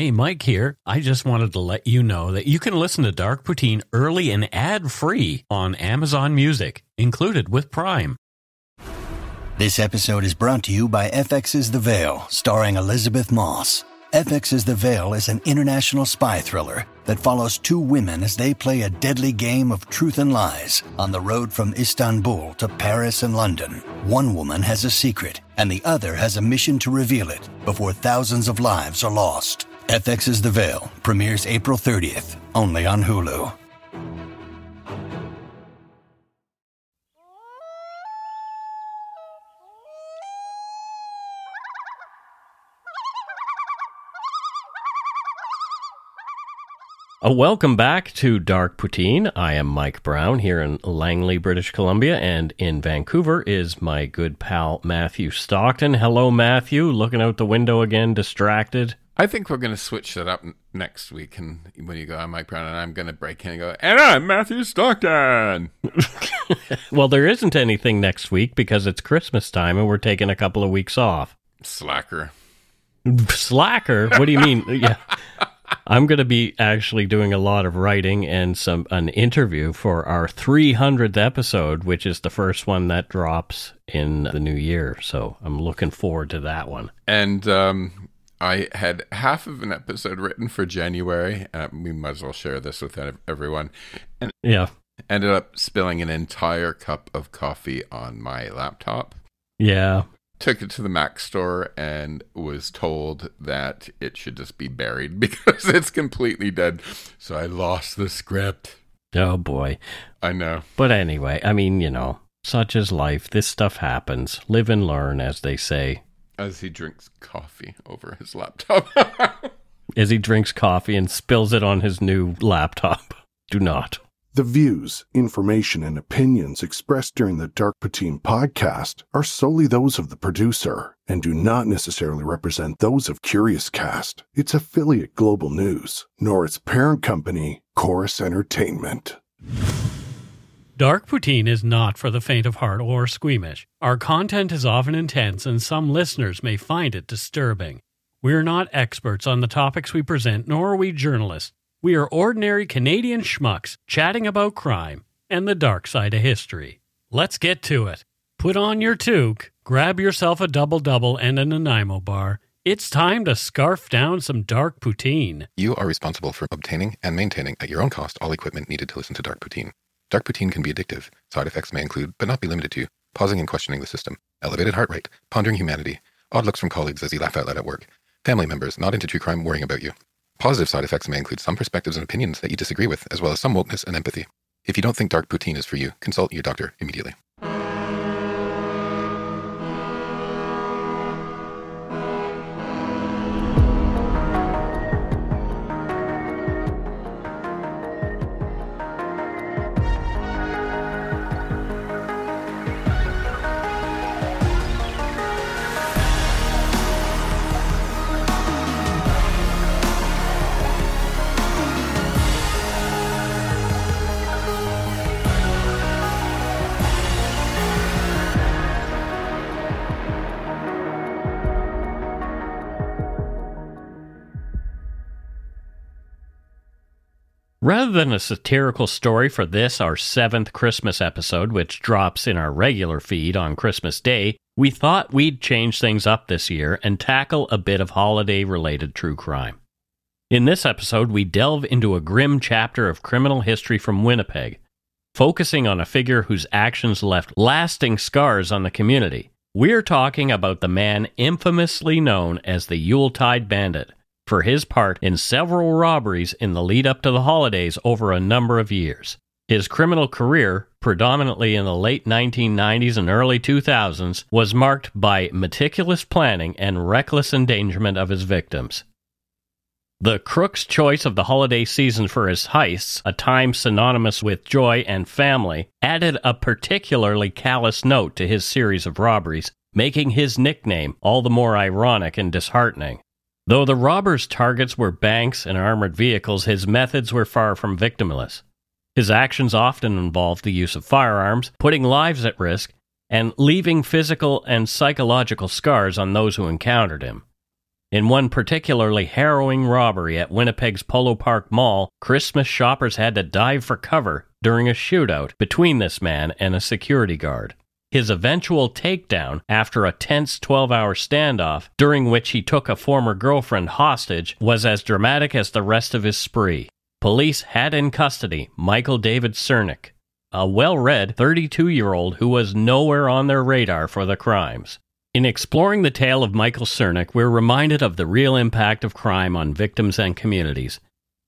Hey, Mike here. I just wanted to let you know that you can listen to Dark Poutine early and ad-free on Amazon Music, included with Prime. This episode is brought to you by FX's The Veil, starring Elizabeth Moss. FX's The Veil is an international spy thriller that follows two women as they play a deadly game of truth and lies on the road from Istanbul to Paris and London. One woman has a secret, and the other has a mission to reveal it before thousands of lives are lost. FX's The Veil premieres April 30th, only on Hulu. Welcome back to Dark Poutine. I am Mike Brown here in Langley, British Columbia, and in Vancouver is my good pal Matthew Stockton. Hello, Matthew. Looking out the window again, distracted. I think we're going to switch that up next week, and when you go, I'm Mike Brown, and I'm going to break in and go, and I'm Matthew Stockton. Well, there isn't anything next week because it's Christmas time, and we're taking a couple of weeks off. Slacker. Slacker? What do you mean? Yeah. I'm going to be actually doing a lot of writing and an interview for our 300th episode, which is the first one that drops in the new year. So I'm looking forward to that one. And I had half of an episode written for January. We might as well share this with everyone. And yeah, ended up spilling an entire cup of coffee on my laptop. Yeah. Took it to the Mac store and was told that it should just be buried because it's completely dead. So I lost the script. Oh, boy. I know. But anyway, I mean, you know, such is life. This stuff happens. Live and learn, as they say. As he drinks coffee over his laptop. As he drinks coffee and spills it on his new laptop. Do not. The views, information, and opinions expressed during the Dark Poutine podcast are solely those of the producer and do not necessarily represent those of Curious Cast, its affiliate Global News, nor its parent company, Chorus Entertainment. Dark Poutine is not for the faint of heart or squeamish. Our content is often intense, and some listeners may find it disturbing. We're not experts on the topics we present, nor are we journalists. We are ordinary Canadian schmucks chatting about crime and the dark side of history. Let's get to it. Put on your toque, grab yourself a double-double and a Nanaimo bar. It's time to scarf down some Dark Poutine. You are responsible for obtaining and maintaining at your own cost all equipment needed to listen to Dark Poutine. Dark Poutine can be addictive. Side effects may include, but not be limited to, pausing and questioning the system, elevated heart rate, pondering humanity, odd looks from colleagues as you laugh out loud at work, family members not into true crime worrying about you. Positive side effects may include some perspectives and opinions that you disagree with, as well as some wokeness and empathy. If you don't think Dark Poutine is for you, consult your doctor immediately. Rather than a satirical story for this, our 7th Christmas episode, which drops in our regular feed on Christmas Day, we thought we'd change things up this year and tackle a bit of holiday-related true crime. In this episode, we delve into a grim chapter of criminal history from Winnipeg, focusing on a figure whose actions left lasting scars on the community. We're talking about the man infamously known as the Yuletide Bandit, for his part in several robberies in the lead-up to the holidays over a number of years. His criminal career, predominantly in the late 1990s and early 2000s, was marked by meticulous planning and reckless endangerment of his victims. The crook's choice of the holiday season for his heists, a time synonymous with joy and family, added a particularly callous note to his series of robberies, making his nickname all the more ironic and disheartening. Though the robbers' targets were banks and armored vehicles, his methods were far from victimless. His actions often involved the use of firearms, putting lives at risk, and leaving physical and psychological scars on those who encountered him. In one particularly harrowing robbery at Winnipeg's Polo Park Mall, Christmas shoppers had to dive for cover during a shootout between this man and a security guard. His eventual takedown after a tense 12-hour standoff, during which he took a former girlfriend hostage, was as dramatic as the rest of his spree. Police had in custody Michael David Syrnyk, a well-read 32-year-old who was nowhere on their radar for the crimes. In exploring the tale of Michael Syrnyk, we're reminded of the real impact of crime on victims and communities,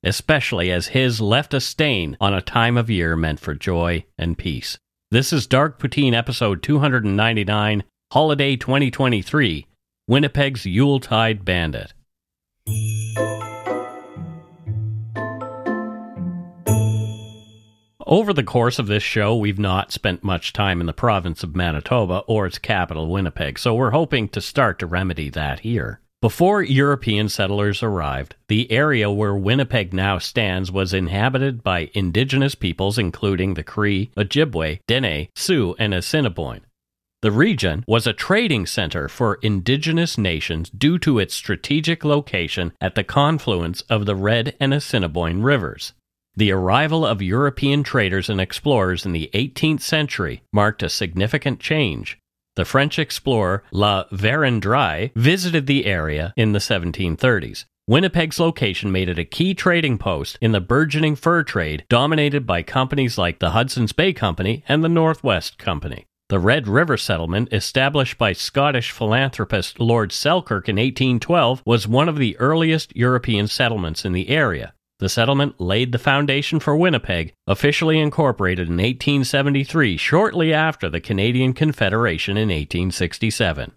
especially as his left a stain on a time of year meant for joy and peace. This is Dark Poutine episode 299, Holiday 2023, Winnipeg's Yuletide Bandit. Over the course of this show, we've not spent much time in the province of Manitoba or its capital, Winnipeg, so we're hoping to start to remedy that here. Before European settlers arrived, the area where Winnipeg now stands was inhabited by indigenous peoples including the Cree, Ojibwe, Dene, Sioux, and Assiniboine. The region was a trading center for indigenous nations due to its strategic location at the confluence of the Red and Assiniboine rivers. The arrival of European traders and explorers in the 18th century marked a significant change. The French explorer La Vérendrye visited the area in the 1730s. Winnipeg's location made it a key trading post in the burgeoning fur trade dominated by companies like the Hudson's Bay Company and the Northwest Company. The Red River settlement, established by Scottish philanthropist Lord Selkirk in 1812, was one of the earliest European settlements in the area. The settlement laid the foundation for Winnipeg, officially incorporated in 1873, shortly after the Canadian Confederation in 1867.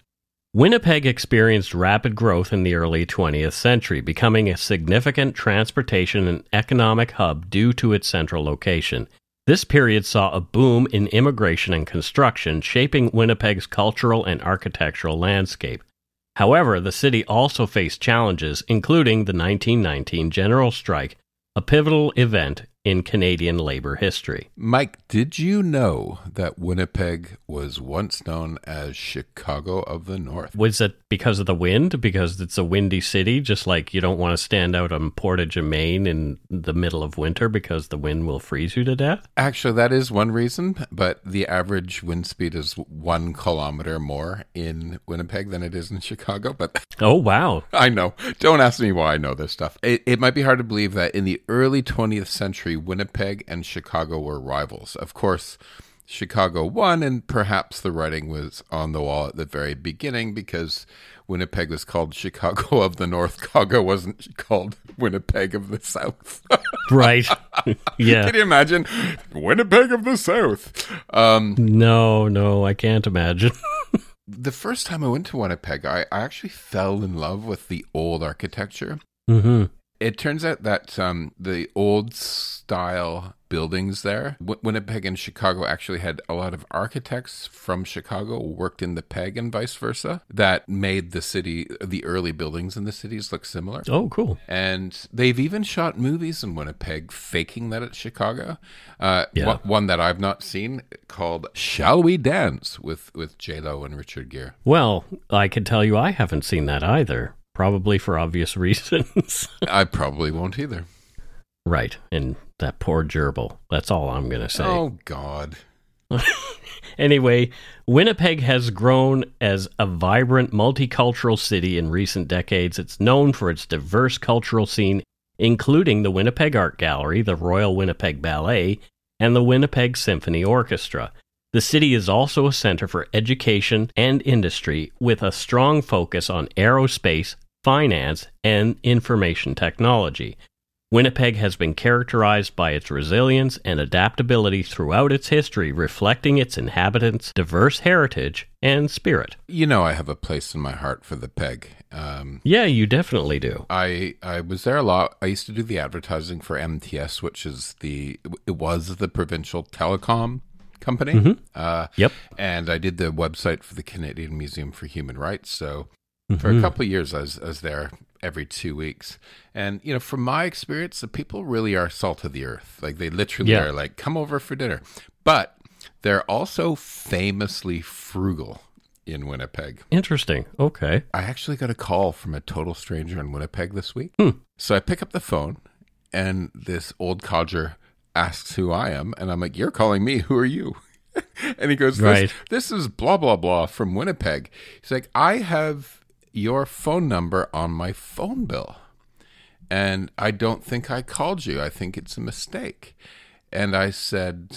Winnipeg experienced rapid growth in the early 20th century, becoming a significant transportation and economic hub due to its central location. This period saw a boom in immigration and construction, shaping Winnipeg's cultural and architectural landscape. However, the city also faced challenges, including the 1919 general strike, a pivotal event in Canadian labor history. Mike, did you know that Winnipeg was once known as Chicago of the North? Was it because of the wind? Because it's a windy city, just like you don't want to stand out on Portage, Maine in the middle of winter because the wind will freeze you to death? Actually, that is one reason, but the average wind speed is 1 kilometer more in Winnipeg than it is in Chicago. But oh, wow. I know. Don't ask me why I know this stuff. It might be hard to believe that in the early 20th century, Winnipeg and Chicago were rivals. Of course, Chicago won, and perhaps the writing was on the wall at the very beginning because Winnipeg was called Chicago of the North. Chicago wasn't called Winnipeg of the South. Right. Yeah. Can you imagine? Winnipeg of the South. No, I can't imagine. The first time I went to Winnipeg, I actually fell in love with the old architecture. Mm-hmm. It turns out that the old style buildings there, Winnipeg and Chicago actually had a lot of architects from Chicago worked in the PEG and vice versa that made the city, the early buildings in the cities look similar. Oh, cool. And they've even shot movies in Winnipeg faking that it's Chicago. Yeah. One that I've not seen called Shall We Dance with J-Lo and Richard Gere. Well, I can tell you I haven't seen that either. Probably for obvious reasons. I probably won't either. Right. And that poor gerbil. That's all I'm going to say. Oh, God. Anyway, Winnipeg has grown as a vibrant, multicultural city in recent decades. It's known for its diverse cultural scene, including the Winnipeg Art Gallery, the Royal Winnipeg Ballet, and the Winnipeg Symphony Orchestra. The city is also a center for education and industry, with a strong focus on aerospace, finance, and information technology. Winnipeg has been characterized by its resilience and adaptability throughout its history, reflecting its inhabitants' diverse heritage and spirit. You know I have a place in my heart for the PEG. Yeah, you definitely do. I was there a lot. I used to do the advertising for MTS, which is it was the provincial telecom company. Mm-hmm. Yep. And I did the website for the Canadian Museum for Human Rights. So for a couple of years, I was there every 2 weeks. And, you know, from my experience, the people really are salt of the earth. Like, they literally are like, come over for dinner. But they're also famously frugal. in Winnipeg. Interesting. Okay. I actually got a call from a total stranger in Winnipeg this week. So I pick up the phone, and this old codger asks who I am, and I'm like, "You're calling me. Who are you?" And he goes, this is blah, blah, blah from Winnipeg. He's like, "I have your phone number on my phone bill, and I don't think I called you. I think it's a mistake." And I said,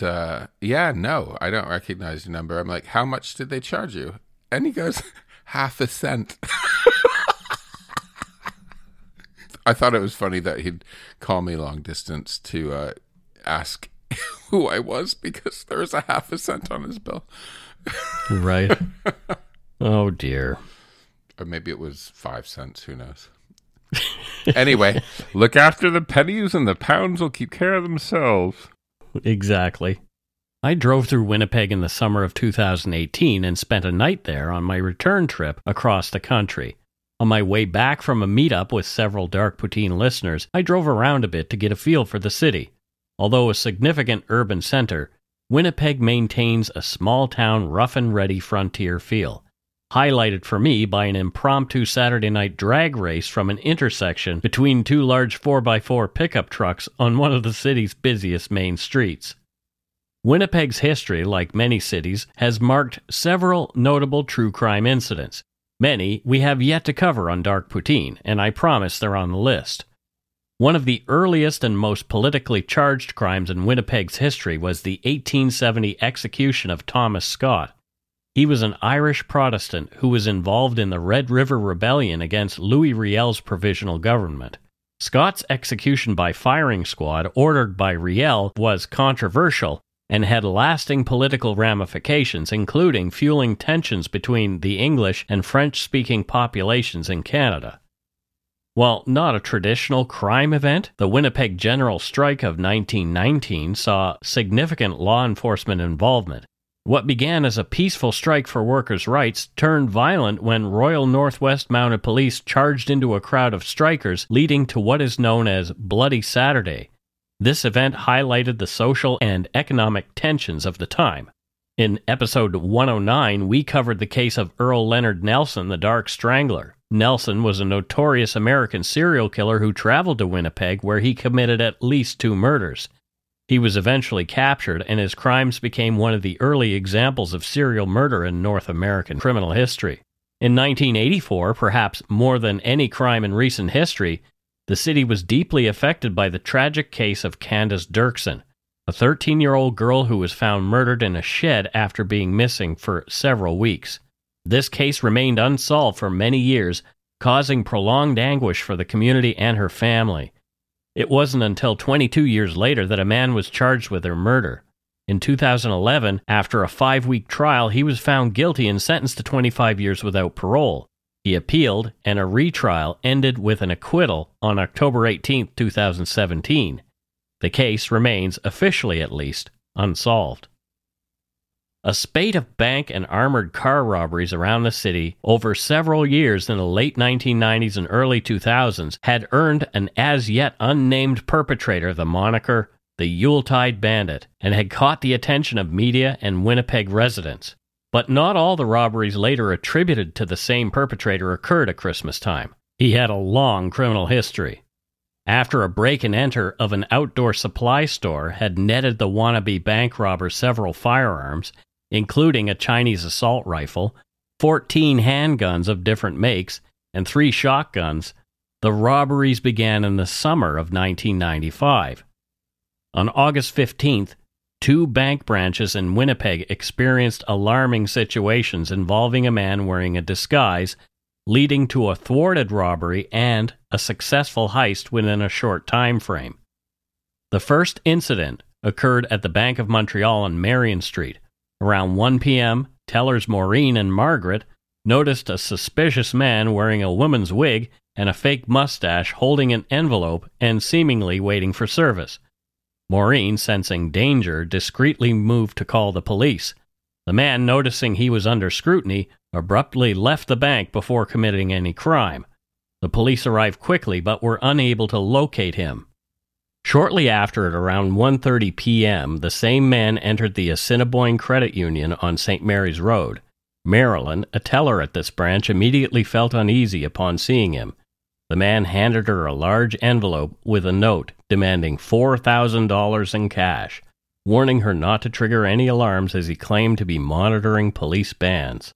"Yeah, no, I don't recognize your number." I'm like, "How much did they charge you?" And he goes, "half a cent." I thought it was funny that he'd call me long distance to ask who I was because there was a half a cent on his bill. Right. Oh, dear. Or maybe it was 5 cents. Who knows? Anyway, look after the pennies and the pounds will keep care of themselves. Exactly. I drove through Winnipeg in the summer of 2018 and spent a night there on my return trip across the country. On my way back from a meetup with several Dark Poutine listeners, I drove around a bit to get a feel for the city. Although a significant urban center, Winnipeg maintains a small-town, rough-and-ready frontier feel, highlighted for me by an impromptu Saturday night drag race from an intersection between two large 4x4 pickup trucks on one of the city's busiest main streets. Winnipeg's history, like many cities, has marked several notable true crime incidents. Many we have yet to cover on Dark Poutine, and I promise they're on the list. One of the earliest and most politically charged crimes in Winnipeg's history was the 1870 execution of Thomas Scott. He was an Irish Protestant who was involved in the Red River Rebellion against Louis Riel's provisional government. Scott's execution by firing squad, ordered by Riel, was controversial and had lasting political ramifications, including fueling tensions between the English and French-speaking populations in Canada. While not a traditional crime event, the Winnipeg General Strike of 1919 saw significant law enforcement involvement. What began as a peaceful strike for workers' rights turned violent when Royal Northwest Mounted Police charged into a crowd of strikers, leading to what is known as Bloody Saturday. This event highlighted the social and economic tensions of the time. In episode 109, we covered the case of Earl Leonard Nelson, the Dark Strangler. Nelson was a notorious American serial killer who traveled to Winnipeg, where he committed at least 2 murders. He was eventually captured, and his crimes became one of the early examples of serial murder in North American criminal history. In 1984, perhaps more than any crime in recent history, the city was deeply affected by the tragic case of Candace Dirksen, a 13-year-old girl who was found murdered in a shed after being missing for several weeks. This case remained unsolved for many years, causing prolonged anguish for the community and her family. It wasn't until 22 years later that a man was charged with her murder. In 2011, after a 5-week trial, he was found guilty and sentenced to 25 years without parole. He appealed, and a retrial ended with an acquittal on October 18, 2017. The case remains, officially at least, unsolved. A spate of bank and armored car robberies around the city over several years in the late 1990s and early 2000s had earned an as-yet unnamed perpetrator the moniker the Yuletide Bandit, and had caught the attention of media and Winnipeg residents. But not all the robberies later attributed to the same perpetrator occurred at Christmas time. He had a long criminal history. After a break-and-enter of an outdoor supply store had netted the wannabe bank robber several firearms, including a Chinese assault rifle, 14 handguns of different makes, and 3 shotguns, the robberies began in the summer of 1995. On August 15th, 2 bank branches in Winnipeg experienced alarming situations involving a man wearing a disguise, leading to a thwarted robbery and a successful heist within a short time frame. The first incident occurred at the Bank of Montreal on Marion Street. Around 1 p.m., tellers Maureen and Margaret noticed a suspicious man wearing a woman's wig and a fake mustache holding an envelope and seemingly waiting for service. Maureen, sensing danger, discreetly moved to call the police. The man, noticing he was under scrutiny, abruptly left the bank before committing any crime. The police arrived quickly but were unable to locate him. Shortly after, at around 1:30 p.m., the same man entered the Assiniboine Credit Union on St. Mary's Road. Marilyn, a teller at this branch, immediately felt uneasy upon seeing him. The man handed her a large envelope with a note demanding $4,000 in cash, warning her not to trigger any alarms as he claimed to be monitoring police bands.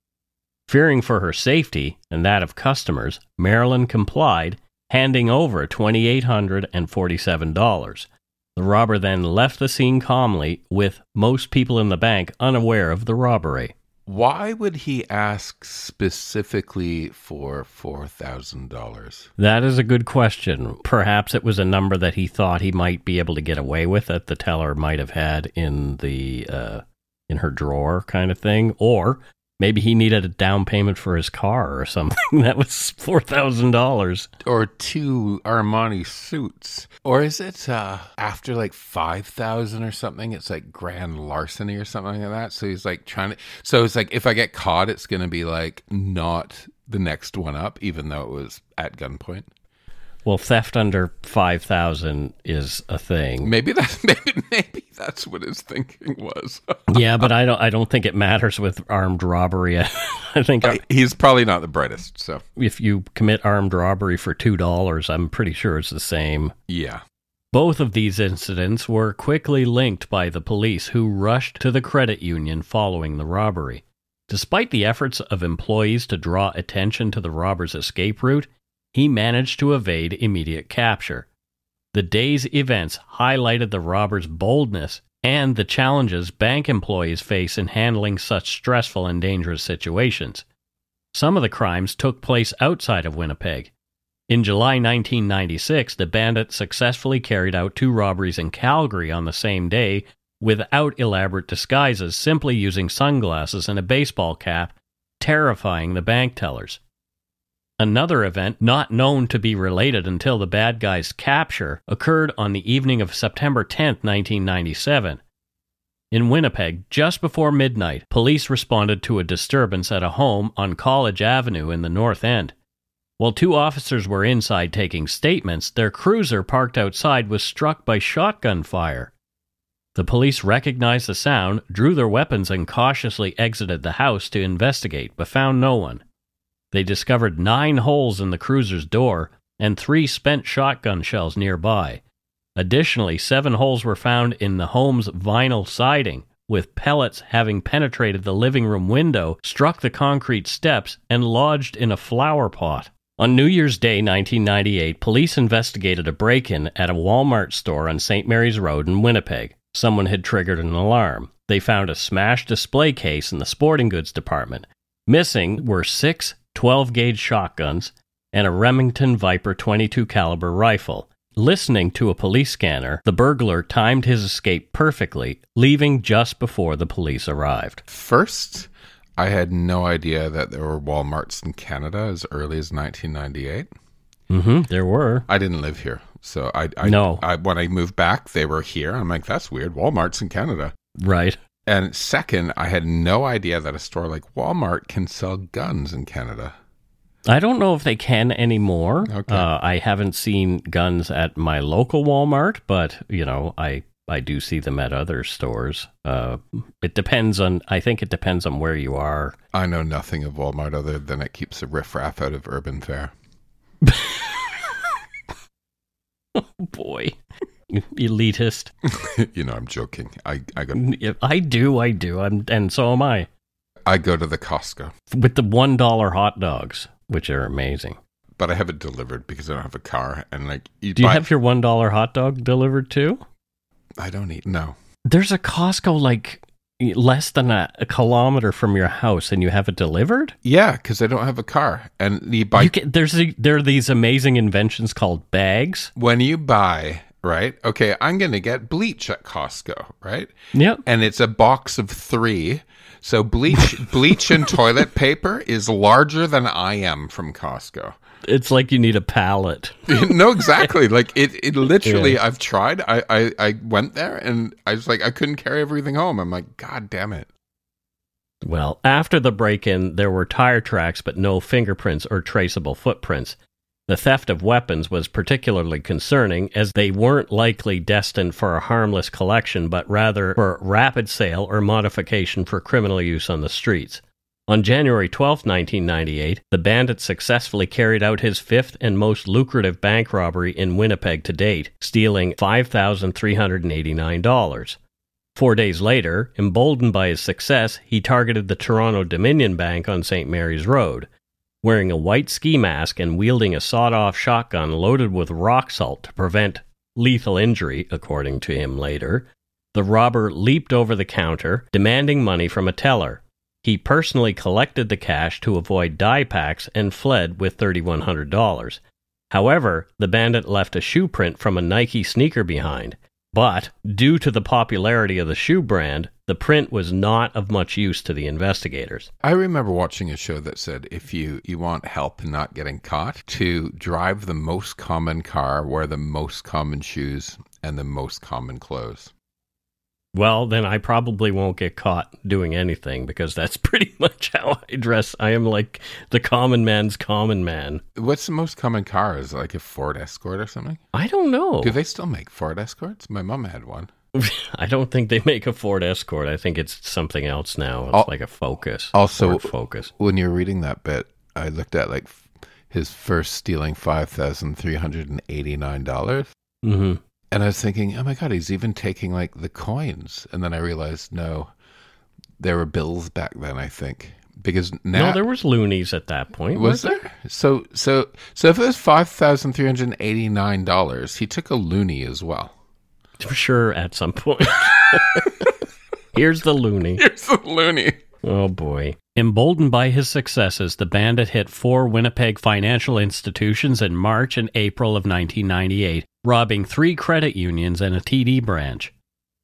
Fearing for her safety and that of customers, Marilyn complied, handing over $2,847. The robber then left the scene calmly, with most people in the bank unaware of the robbery. Why would he ask specifically for $4,000? That is a good question. Perhaps it was a number that he thought he might be able to get away with, that the teller might have had in her drawer kind of thing. Or maybe he needed a down payment for his car or something. That was $4,000. Or 2 Armani suits. Or is it after like 5,000 or something? It's like grand larceny or something like that. So he's like trying to... So it's like, if I get caught, it's going to be like not the next one up, even though it was at gunpoint. Well, theft under 5,000 is a thing. Maybe that's what his thinking was. Yeah, but I don't think it matters with armed robbery. I think he's probably not the brightest. So if you commit armed robbery for $2, I'm pretty sure it's the same. Yeah. Both of these incidents were quickly linked by the police, who rushed to the credit union following the robbery. Despite the efforts of employees to draw attention to the robber's escape route, he managed to evade immediate capture. The day's events highlighted the robber's boldness and the challenges bank employees face in handling such stressful and dangerous situations. Some of the crimes took place outside of Winnipeg. In July 1996, the bandit successfully carried out 2 robberies in Calgary on the same day without elaborate disguises, simply using sunglasses and a baseball cap, terrifying the bank tellers. Another event, not known to be related until the bad guy's capture, occurred on the evening of September 10, 1997. In Winnipeg, just before midnight, police responded to a disturbance at a home on College Avenue in the North End. While 2 officers were inside taking statements, their cruiser parked outside was struck by shotgun fire. The police recognized the sound, drew their weapons, and cautiously exited the house to investigate, but found no one. They discovered 9 holes in the cruiser's door and 3 spent shotgun shells nearby. Additionally, 7 holes were found in the home's vinyl siding, with pellets having penetrated the living room window, struck the concrete steps, and lodged in a flower pot. On New Year's Day 1998, police investigated a break-in at a Walmart store on St. Mary's Road in Winnipeg. Someone had triggered an alarm. They found a smashed display case in the sporting goods department. Missing were 6 12-gauge shotguns and a Remington Viper .22 caliber rifle. Listening to a police scanner, the burglar timed his escape perfectly, leaving just before the police arrived. First, I had no idea that there were Walmarts in Canada as early as 1998. There were. I didn't live here, so No. When I moved back, they were here. I'm like, that's weird. Walmart's in Canada. Right. And second, I had no idea that a store like Walmart can sell guns in Canada. I don't know if they can anymore. Okay. I haven't seen guns at my local Walmart, but, I do see them at other stores. I think it depends on where you are. I know nothing of Walmart other than it keeps the riffraff out of urban fare. Oh, boy. Elitist. I'm joking. I do. And so am I. I go to the Costco. With the $1 hot dogs, which are amazing. But I have it delivered because I don't have a car. And do you have your $1 hot dog delivered too? I don't eat. No. There's a Costco less than a kilometer from your house, and you have it delivered? Yeah, because I don't have a car. And you buy. There are these amazing inventions called bags. When you buy. Right? Okay, I'm going to get bleach at Costco, right? Yep. And it's a box of 3. So bleach and toilet paper is larger than I am from Costco. It's like you need a pallet. No, exactly. Like it literally, yeah. I've tried. I went there and I was like, I couldn't carry everything home. I'm like, God damn it. Well, after the break-in, there were tire tracks, but no fingerprints or traceable footprints. The theft of weapons was particularly concerning, as they weren't likely destined for a harmless collection, but rather for rapid sale or modification for criminal use on the streets. On January 12, 1998, the bandit successfully carried out his fifth and most lucrative bank robbery in Winnipeg to date, stealing $5,389. 4 days later, emboldened by his success, he targeted the Toronto Dominion Bank on St. Mary's Road. Wearing a white ski mask and wielding a sawed-off shotgun loaded with rock salt to prevent lethal injury, according to him later, the robber leaped over the counter, demanding money from a teller. He personally collected the cash to avoid die packs and fled with $3,100. However, the bandit left a shoe print from a Nike sneaker behind. But, due to the popularity of the shoe brand, the print was not of much use to the investigators. I remember watching a show that said if you want help in not getting caught, to drive the most common car, wear the most common shoes, and the most common clothes. Well, then I probably won't get caught doing anything because that's pretty much how I dress. I am like the common man's common man. What's the most common car? Is it like a Ford Escort or something? I don't know. Do they still make Ford Escorts? My mom had one. I don't think they make a Ford Escort. I think it's something else now. It's like a Focus. Also, Ford Focus. When you're reading that bit, I looked at like his first stealing $5,389. Mm-hmm. And I was thinking, oh my God, he's even taking like the coins. And then I realized, no, there were bills back then, I think. Because now... No, there was loonies at that point. Was there? So if it was $5,389, he took a loony as well. For sure, at some point. Here's the loony. Here's the loony. Oh, boy. Emboldened by his successes, the bandit hit 4 Winnipeg financial institutions in March and April of 1998, robbing 3 credit unions and a TD branch.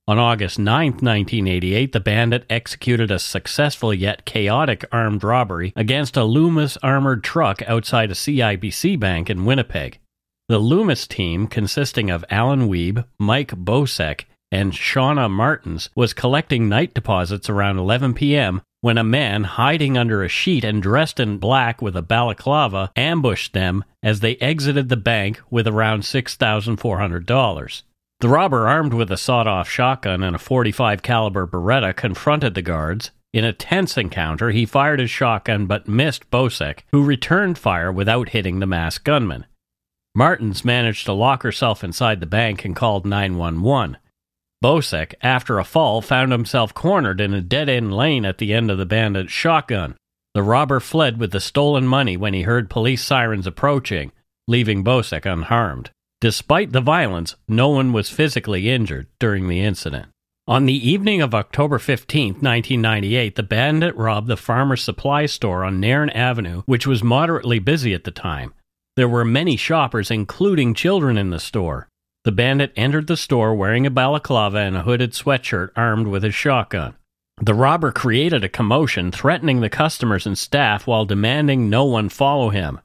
On August 9, 1988, the bandit executed a successful yet chaotic armed robbery against a Loomis armored truck outside a CIBC bank in Winnipeg. The Loomis team, consisting of Alan Wiebe, Mike Bosek, and Shauna Martins, was collecting night deposits around 11 p.m. when a man hiding under a sheet and dressed in black with a balaclava ambushed them as they exited the bank with around $6,400. The robber, armed with a sawed-off shotgun and a .45 caliber Beretta, confronted the guards. In a tense encounter, he fired his shotgun but missed Bosek, who returned fire without hitting the masked gunman. Martins managed to lock herself inside the bank and called 911. Bosek, after a fall, found himself cornered in a dead-end lane at the end of the bandit's shotgun. The robber fled with the stolen money when he heard police sirens approaching, leaving Bosek unharmed. Despite the violence, no one was physically injured during the incident. On the evening of October 15, 1998, the bandit robbed the Farmer's Supply store on Nairn Avenue, which was moderately busy at the time. There were many shoppers, including children, in the store. The bandit entered the store wearing a balaclava and a hooded sweatshirt, armed with his shotgun. The robber created a commotion, threatening the customers and staff while demanding no one follow him.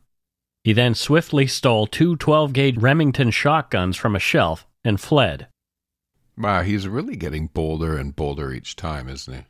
He then swiftly stole 2 12-gauge Remington shotguns from a shelf and fled. Wow, he's really getting bolder and bolder each time, isn't he?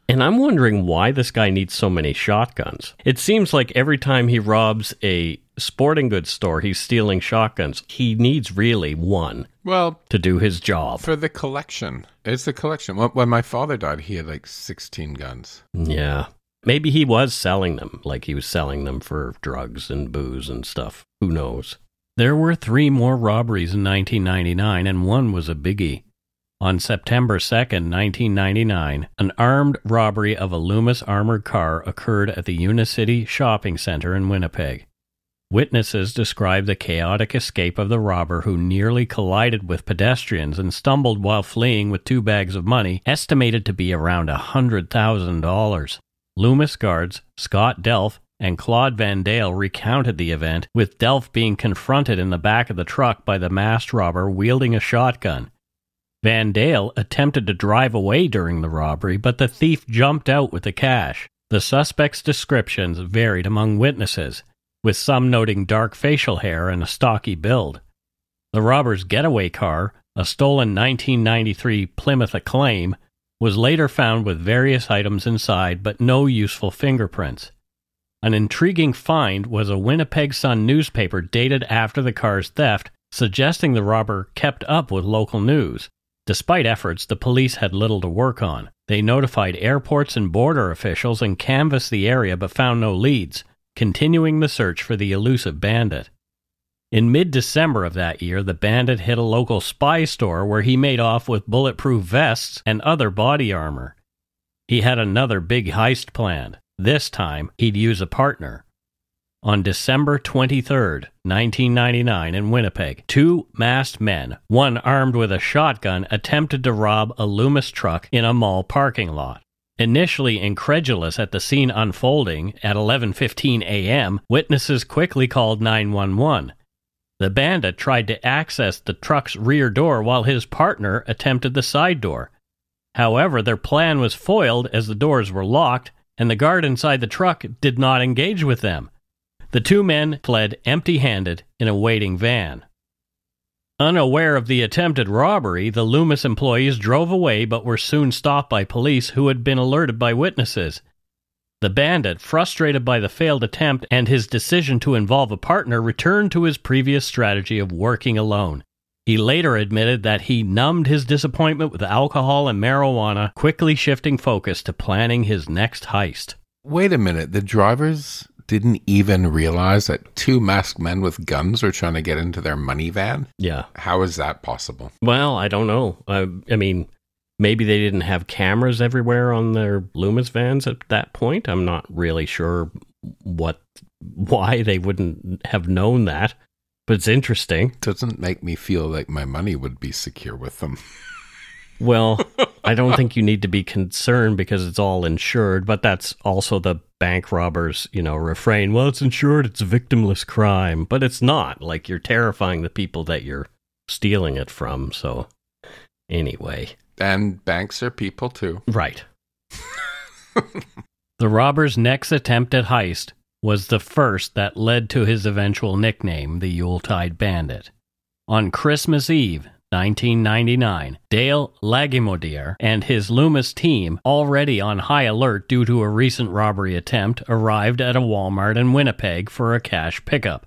And I'm wondering why this guy needs so many shotguns. It seems like every time he robs a sporting goods store, he's stealing shotguns. He needs really one to do his job. For the collection. It's the collection. When my father died, he had like 16 guns. Yeah. Maybe he was selling them, like he was selling them for drugs and booze and stuff. Who knows? There were 3 more robberies in 1999, and one was a biggie. On September 2nd, 1999, an armed robbery of a Loomis armored car occurred at the Unicity Shopping Center in Winnipeg. Witnesses described the chaotic escape of the robber, who nearly collided with pedestrians and stumbled while fleeing with 2 bags of money, estimated to be around $100,000. Loomis guards Scott Delph and Claude Van Dale recounted the event, with Delph being confronted in the back of the truck by the masked robber wielding a shotgun. Van Dale attempted to drive away during the robbery, but the thief jumped out with the cash. The suspect's descriptions varied among witnesses, with some noting dark facial hair and a stocky build. The robber's getaway car, a stolen 1993 Plymouth Acclaim, was later found with various items inside, but no useful fingerprints. An intriguing find was a Winnipeg Sun newspaper dated after the car's theft, suggesting the robber kept up with local news. Despite efforts, the police had little to work on. They notified airports and border officials and canvassed the area but found no leads, continuing the search for the elusive bandit. In mid-December of that year, the bandit hit a local spy store where he made off with bulletproof vests and other body armor. He had another big heist planned. This time, he'd use a partner. On December 23rd, 1999, in Winnipeg, 2 masked men, one armed with a shotgun, attempted to rob a Loomis truck in a mall parking lot. Initially incredulous at the scene unfolding at 11:15 a.m., witnesses quickly called 911. The bandit tried to access the truck's rear door while his partner attempted the side door. However, their plan was foiled as the doors were locked, and the guard inside the truck did not engage with them. The 2 men fled empty-handed in a waiting van. Unaware of the attempted robbery, the Loomis employees drove away but were soon stopped by police who had been alerted by witnesses. The bandit, frustrated by the failed attempt and his decision to involve a partner, returned to his previous strategy of working alone. He later admitted that he numbed his disappointment with alcohol and marijuana, quickly shifting focus to planning his next heist. Wait a minute, the drivers didn't even realize that 2 masked men with guns were trying to get into their money van? Yeah. How is that possible? Well, I don't know. I mean, maybe they didn't have cameras everywhere on their Loomis vans at that point. I'm not really sure why they wouldn't have known that, but it's interesting. Doesn't make me feel like my money would be secure with them. Well, I don't think you need to be concerned because it's all insured, but that's also the bank robbers, refrain. Well, it's insured, it's a victimless crime, but it's not. Like, you're terrifying the people that you're stealing it from, so anyway. And banks are people too. Right. The robber's next attempt at heist was the first that led to his eventual nickname, the Yuletide Bandit. On Christmas Eve, 1999, Dale Lagimodiere and his Loomis team, already on high alert due to a recent robbery attempt, arrived at a Walmart in Winnipeg for a cash pickup.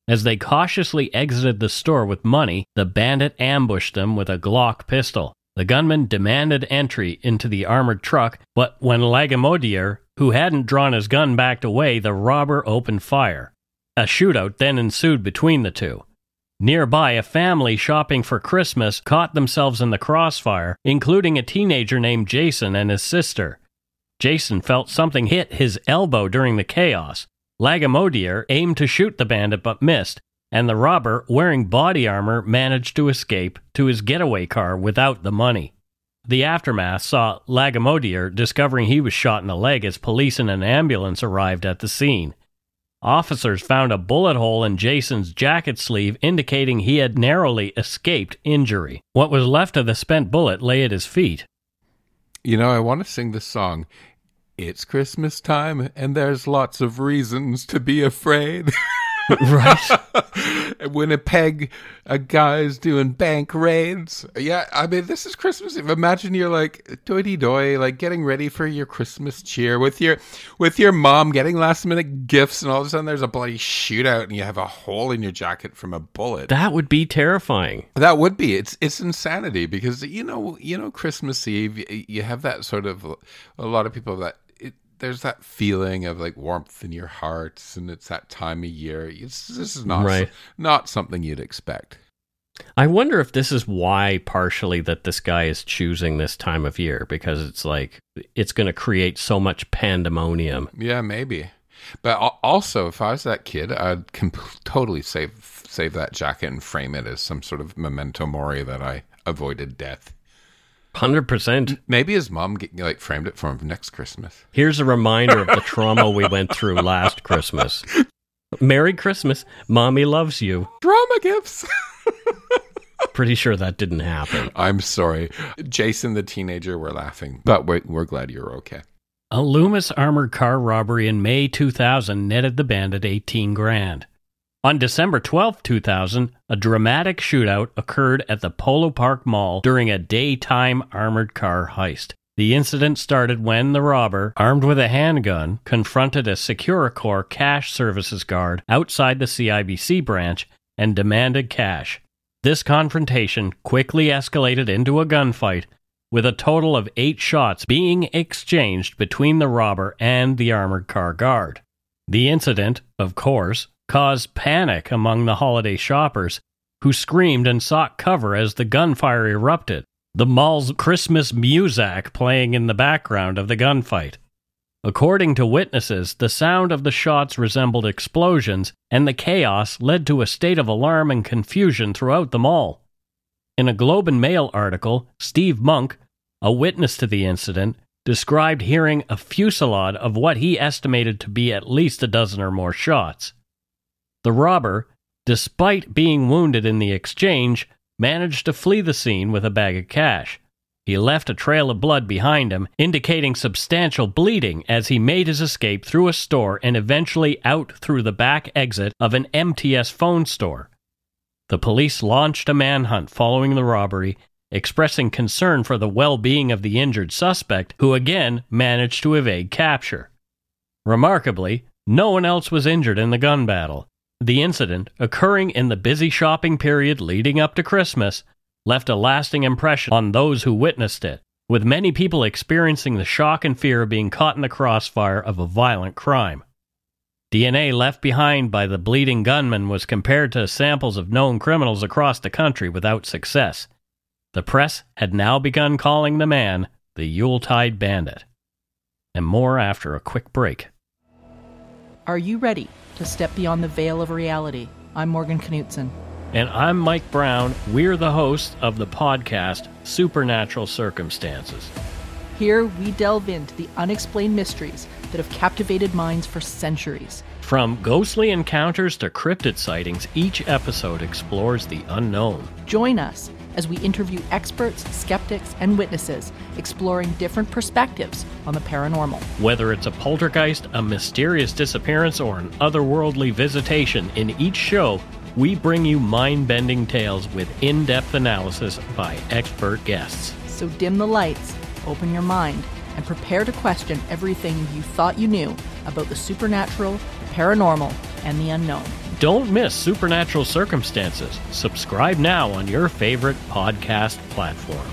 As they cautiously exited the store with money, the bandit ambushed them with a Glock pistol. The gunman demanded entry into the armored truck, but when Lagimodiere, who hadn't drawn his gun, backed away, the robber opened fire. A shootout then ensued between the two. Nearby, a family shopping for Christmas caught themselves in the crossfire, including a teenager named Jason and his sister. Jason felt something hit his elbow during the chaos. Lagimodiere aimed to shoot the bandit but missed, and the robber, wearing body armor, managed to escape to his getaway car without the money. The aftermath saw Lagimodiere discovering he was shot in the leg as police and an ambulance arrived at the scene. Officers found a bullet hole in Jason's jacket sleeve, indicating he had narrowly escaped injury. What was left of the spent bullet lay at his feet. I want to sing this song. It's Christmas time, and there's lots of reasons to be afraid. Right. Winnipeg, a guy's doing bank raids. Yeah, I mean, this is Christmas Eve. Imagine you're like doity-doy, like getting ready for your Christmas cheer with your mom, getting last-minute gifts, and all of a sudden there's a bloody shootout, and you have a hole in your jacket from a bullet. That would be terrifying. That would be. It's insanity because Christmas Eve, you have that sort of a lot of people that. There's that feeling of like warmth in your hearts, and it's that time of year. This is not something you'd expect. I wonder if this is why partially that this guy is choosing this time of year, because it's like it's going to create so much pandemonium. Yeah, maybe. But also, if I was that kid, I'd totally save that jacket and frame it as some sort of memento mori that I avoided death. 100%. Maybe his mom framed it for him next Christmas. Here's a reminder of the trauma we went through last Christmas. Merry Christmas. Mommy loves you. Drama gifts. Pretty sure that didn't happen. I'm sorry. Jason, the teenager, we're laughing, but we're glad you're okay. A Loomis armored car robbery in May 2000 netted the bandit $18,000. On December 12, 2000, a dramatic shootout occurred at the Polo Park Mall during a daytime armored car heist. The incident started when the robber, armed with a handgun, confronted a Securicor cash services guard outside the CIBC branch and demanded cash. This confrontation quickly escalated into a gunfight, with a total of 8 shots being exchanged between the robber and the armored car guard. The incident, of course, caused panic among the holiday shoppers, who screamed and sought cover as the gunfire erupted, the mall's Christmas music playing in the background of the gunfight. According to witnesses, the sound of the shots resembled explosions, and the chaos led to a state of alarm and confusion throughout the mall. In a Globe and Mail article, Steve Monk, a witness to the incident, described hearing a fusillade of what he estimated to be at least a dozen or more shots. The robber, despite being wounded in the exchange, managed to flee the scene with a bag of cash. He left a trail of blood behind him, indicating substantial bleeding as he made his escape through a store and eventually out through the back exit of an MTS phone store. The police launched a manhunt following the robbery, expressing concern for the well-being of the injured suspect, who again managed to evade capture. Remarkably, no one else was injured in the gun battle. The incident, occurring in the busy shopping period leading up to Christmas, left a lasting impression on those who witnessed it, with many people experiencing the shock and fear of being caught in the crossfire of a violent crime. DNA left behind by the bleeding gunman was compared to samples of known criminals across the country without success. The press had now begun calling the man the Yuletide Bandit. And more after a quick break. Are you ready to step beyond the veil of reality? I'm Morgan Knutson. And I'm Mike Brown. We're the hosts of the podcast Supernatural Circumstances. Here we delve into the unexplained mysteries that have captivated minds for centuries. From ghostly encounters to cryptid sightings, each episode explores the unknown. Join us as we interview experts, skeptics, and witnesses, exploring different perspectives on the paranormal. Whether it's a poltergeist, a mysterious disappearance, or an otherworldly visitation, in each show, we bring you mind-bending tales with in-depth analysis by expert guests. So dim the lights, open your mind, and prepare to question everything you thought you knew about the supernatural, the paranormal, and the unknown. Don't miss Supernatural Circumstances. Subscribe now on your favorite podcast platform.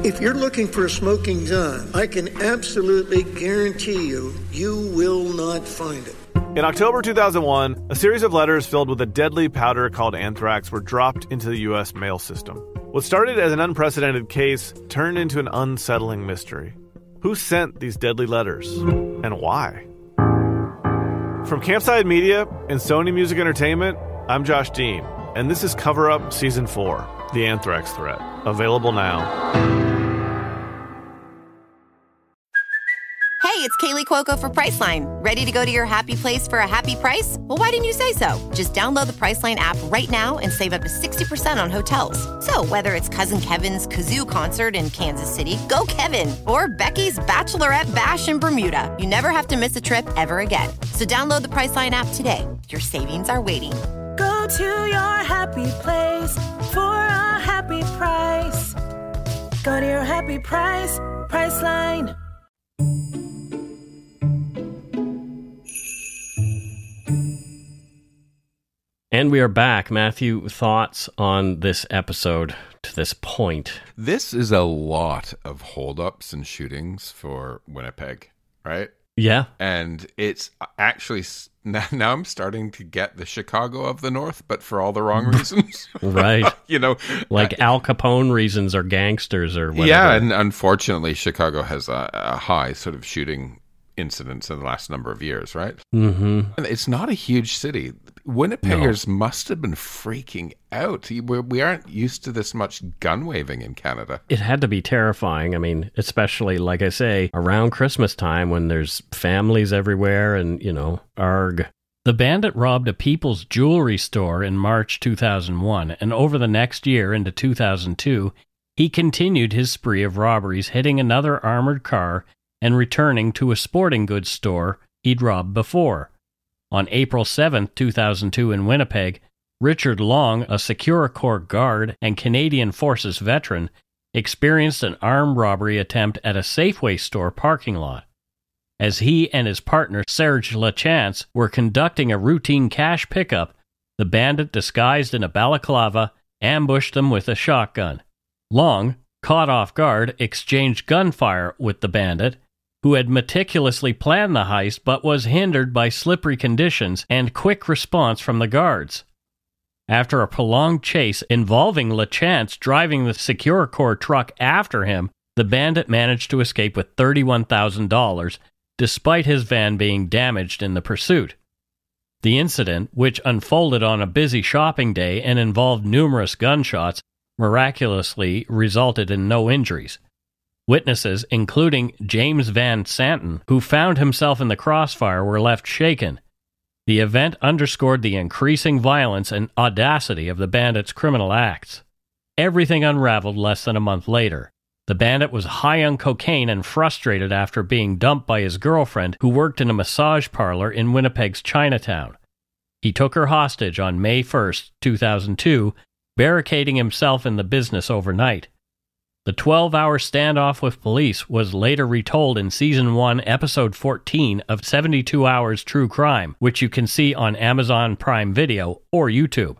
If you're looking for a smoking gun, I can absolutely guarantee you, you will not find it. In October 2001, a series of letters filled with a deadly powder called anthrax were dropped into the U.S. mail system. What started as an unprecedented case turned into an unsettling mystery. Who sent these deadly letters? And why? From Campside Media and Sony Music Entertainment, I'm Josh Dean, and this is Cover Up Season 4, The Anthrax Threat. Available now. Hey, it's Kaylee Cuoco for Priceline. Ready to go to your happy place for a happy price? Well, why didn't you say so? Just download the Priceline app right now and save up to 60% on hotels. So whether it's Cousin Kevin's Kazoo Concert in Kansas City, go Kevin, or Becky's Bachelorette Bash in Bermuda, you never have to miss a trip ever again. So download the Priceline app today. Your savings are waiting. Go to your happy place for a happy price. Go to your happy price, Priceline. And we are back. Matthew, thoughts on this episode to this point? This is a lot of holdups and shootings for Winnipeg, right? Yeah. And it's actually, now I'm starting to get the Chicago of the North, but for all the wrong reasons. Right. You know, like Al Capone reasons or gangsters or whatever. Yeah, and unfortunately, Chicago has a high sort of shooting incidents in the last number of years, right? Mm-hmm. And it's not a huge city. Winnipeggers must have been freaking out. We aren't used to this much gun waving in Canada. It had to be terrifying. I mean, especially, like I say, around Christmas time when there's families everywhere and, you know, arg. The bandit robbed a People's Jewelry store in March 2001, and over the next year into 2002, he continued his spree of robberies, hitting another armored car and returning to a sporting goods store he'd robbed before. On April 7, 2002 in Winnipeg, Richard Long, a Securicor guard and Canadian Forces veteran, experienced an armed robbery attempt at a Safeway store parking lot. As he and his partner Serge Lachance were conducting a routine cash pickup, the bandit, disguised in a balaclava, ambushed them with a shotgun. Long, caught off guard, exchanged gunfire with the bandit, who had meticulously planned the heist but was hindered by slippery conditions and quick response from the guards. After a prolonged chase involving Lachance driving the SecureCorps truck after him, the bandit managed to escape with $31,000, despite his van being damaged in the pursuit. The incident, which unfolded on a busy shopping day and involved numerous gunshots, miraculously resulted in no injuries. Witnesses, including James Van Santen, who found himself in the crossfire, were left shaken. The event underscored the increasing violence and audacity of the bandit's criminal acts. Everything unraveled less than a month later. The bandit was high on cocaine and frustrated after being dumped by his girlfriend, who worked in a massage parlor in Winnipeg's Chinatown. He took her hostage on May 1, 2002, barricading himself in the business overnight. The 12-hour standoff with police was later retold in Season 1, Episode 14 of 72 Hours True Crime, which you can see on Amazon Prime Video or YouTube.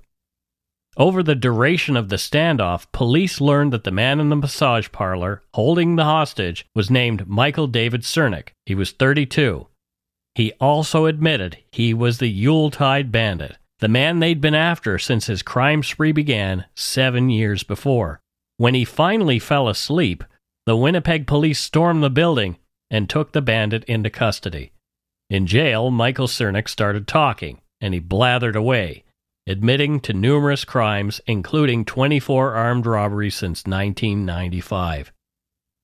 Over the duration of the standoff, police learned that the man in the massage parlor holding the hostage was named Michael David Syrnyk. He was 32. He also admitted he was the Yuletide Bandit, the man they'd been after since his crime spree began 7 years before. When he finally fell asleep, the Winnipeg police stormed the building and took the bandit into custody. In jail, Michael Syrnyk started talking, and he blathered away, admitting to numerous crimes, including 24 armed robberies since 1995.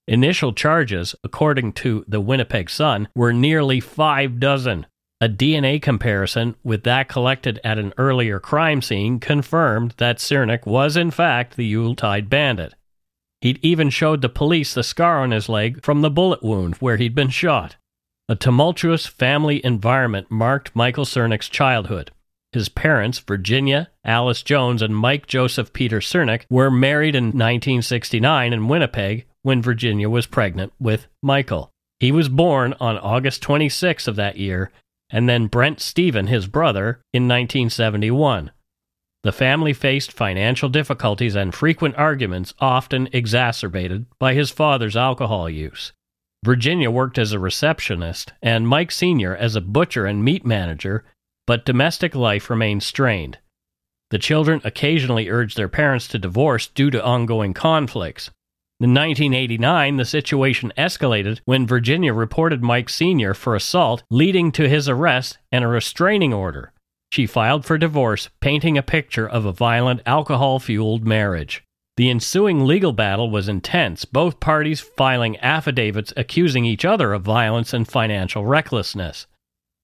Initial charges, according to the Winnipeg Sun, were nearly 5 dozen. A DNA comparison with that collected at an earlier crime scene confirmed that Syrnyk was in fact the Yuletide Bandit. He'd even showed the police the scar on his leg from the bullet wound where he'd been shot. A tumultuous family environment marked Michael Syrnyk's childhood. His parents, Virginia Alice Jones and Mike Joseph Peter Syrnyk, were married in 1969 in Winnipeg when Virginia was pregnant with Michael. He was born on August 26 of that year, and then Brent Stephen, his brother, in 1971. The family faced financial difficulties and frequent arguments, often exacerbated by his father's alcohol use. Virginia worked as a receptionist, and Mike Sr. as a butcher and meat manager, but domestic life remained strained. The children occasionally urged their parents to divorce due to ongoing conflicts. In 1989, the situation escalated when Virginia reported Mike Sr. for assault, leading to his arrest and a restraining order. She filed for divorce, painting a picture of a violent, alcohol-fueled marriage. The ensuing legal battle was intense, both parties filing affidavits accusing each other of violence and financial recklessness.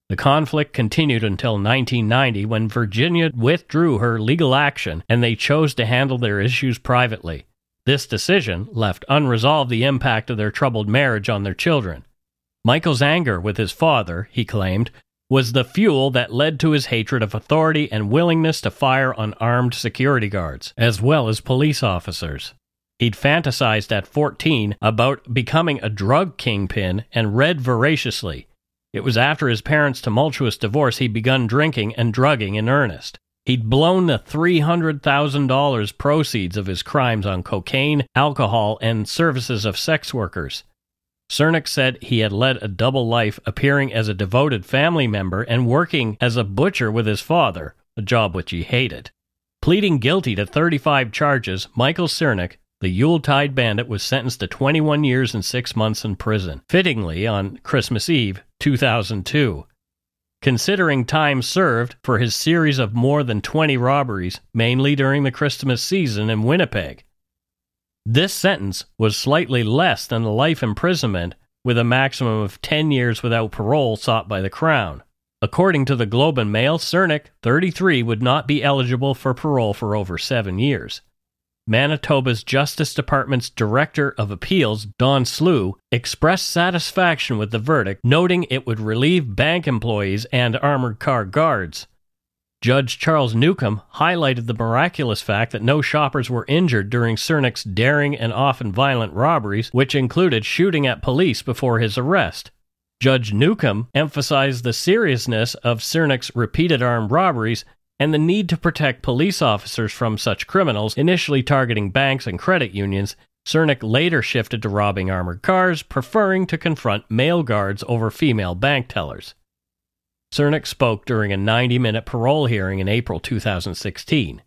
The conflict continued until 1990, when Virginia withdrew her legal action and they chose to handle their issues privately. This decision left unresolved the impact of their troubled marriage on their children. Michael's anger with his father, he claimed, was the fuel that led to his hatred of authority and willingness to fire on armed security guards, as well as police officers. He'd fantasized at 14 about becoming a drug kingpin and read voraciously. It was after his parents' tumultuous divorce he'd begun drinking and drugging in earnest. He'd blown the $300,000 proceeds of his crimes on cocaine, alcohol, and services of sex workers. Syrnyk said he had led a double life, appearing as a devoted family member and working as a butcher with his father, a job which he hated. Pleading guilty to 35 charges, Michael Syrnyk, the Yuletide Bandit, was sentenced to 21 years and 6 months in prison, fittingly on Christmas Eve, 2002. Considering time served for his series of more than 20 robberies, mainly during the Christmas season in Winnipeg. This sentence was slightly less than the life imprisonment, with a maximum of 10 years without parole sought by the Crown. According to the Globe and Mail, Syrnyk, 33, would not be eligible for parole for over 7 years. Manitoba's Justice Department's Director of Appeals, Don Slew, expressed satisfaction with the verdict, noting it would relieve bank employees and armored car guards. Judge Charles Newcomb highlighted the miraculous fact that no shoppers were injured during Syrnyk's daring and often violent robberies, which included shooting at police before his arrest. Judge Newcomb emphasized the seriousness of Syrnyk's repeated armed robberies and the need to protect police officers from such criminals, initially targeting banks and credit unions. Syrnyk later shifted to robbing armored cars, preferring to confront male guards over female bank tellers. Syrnyk spoke during a 90-minute parole hearing in April 2016.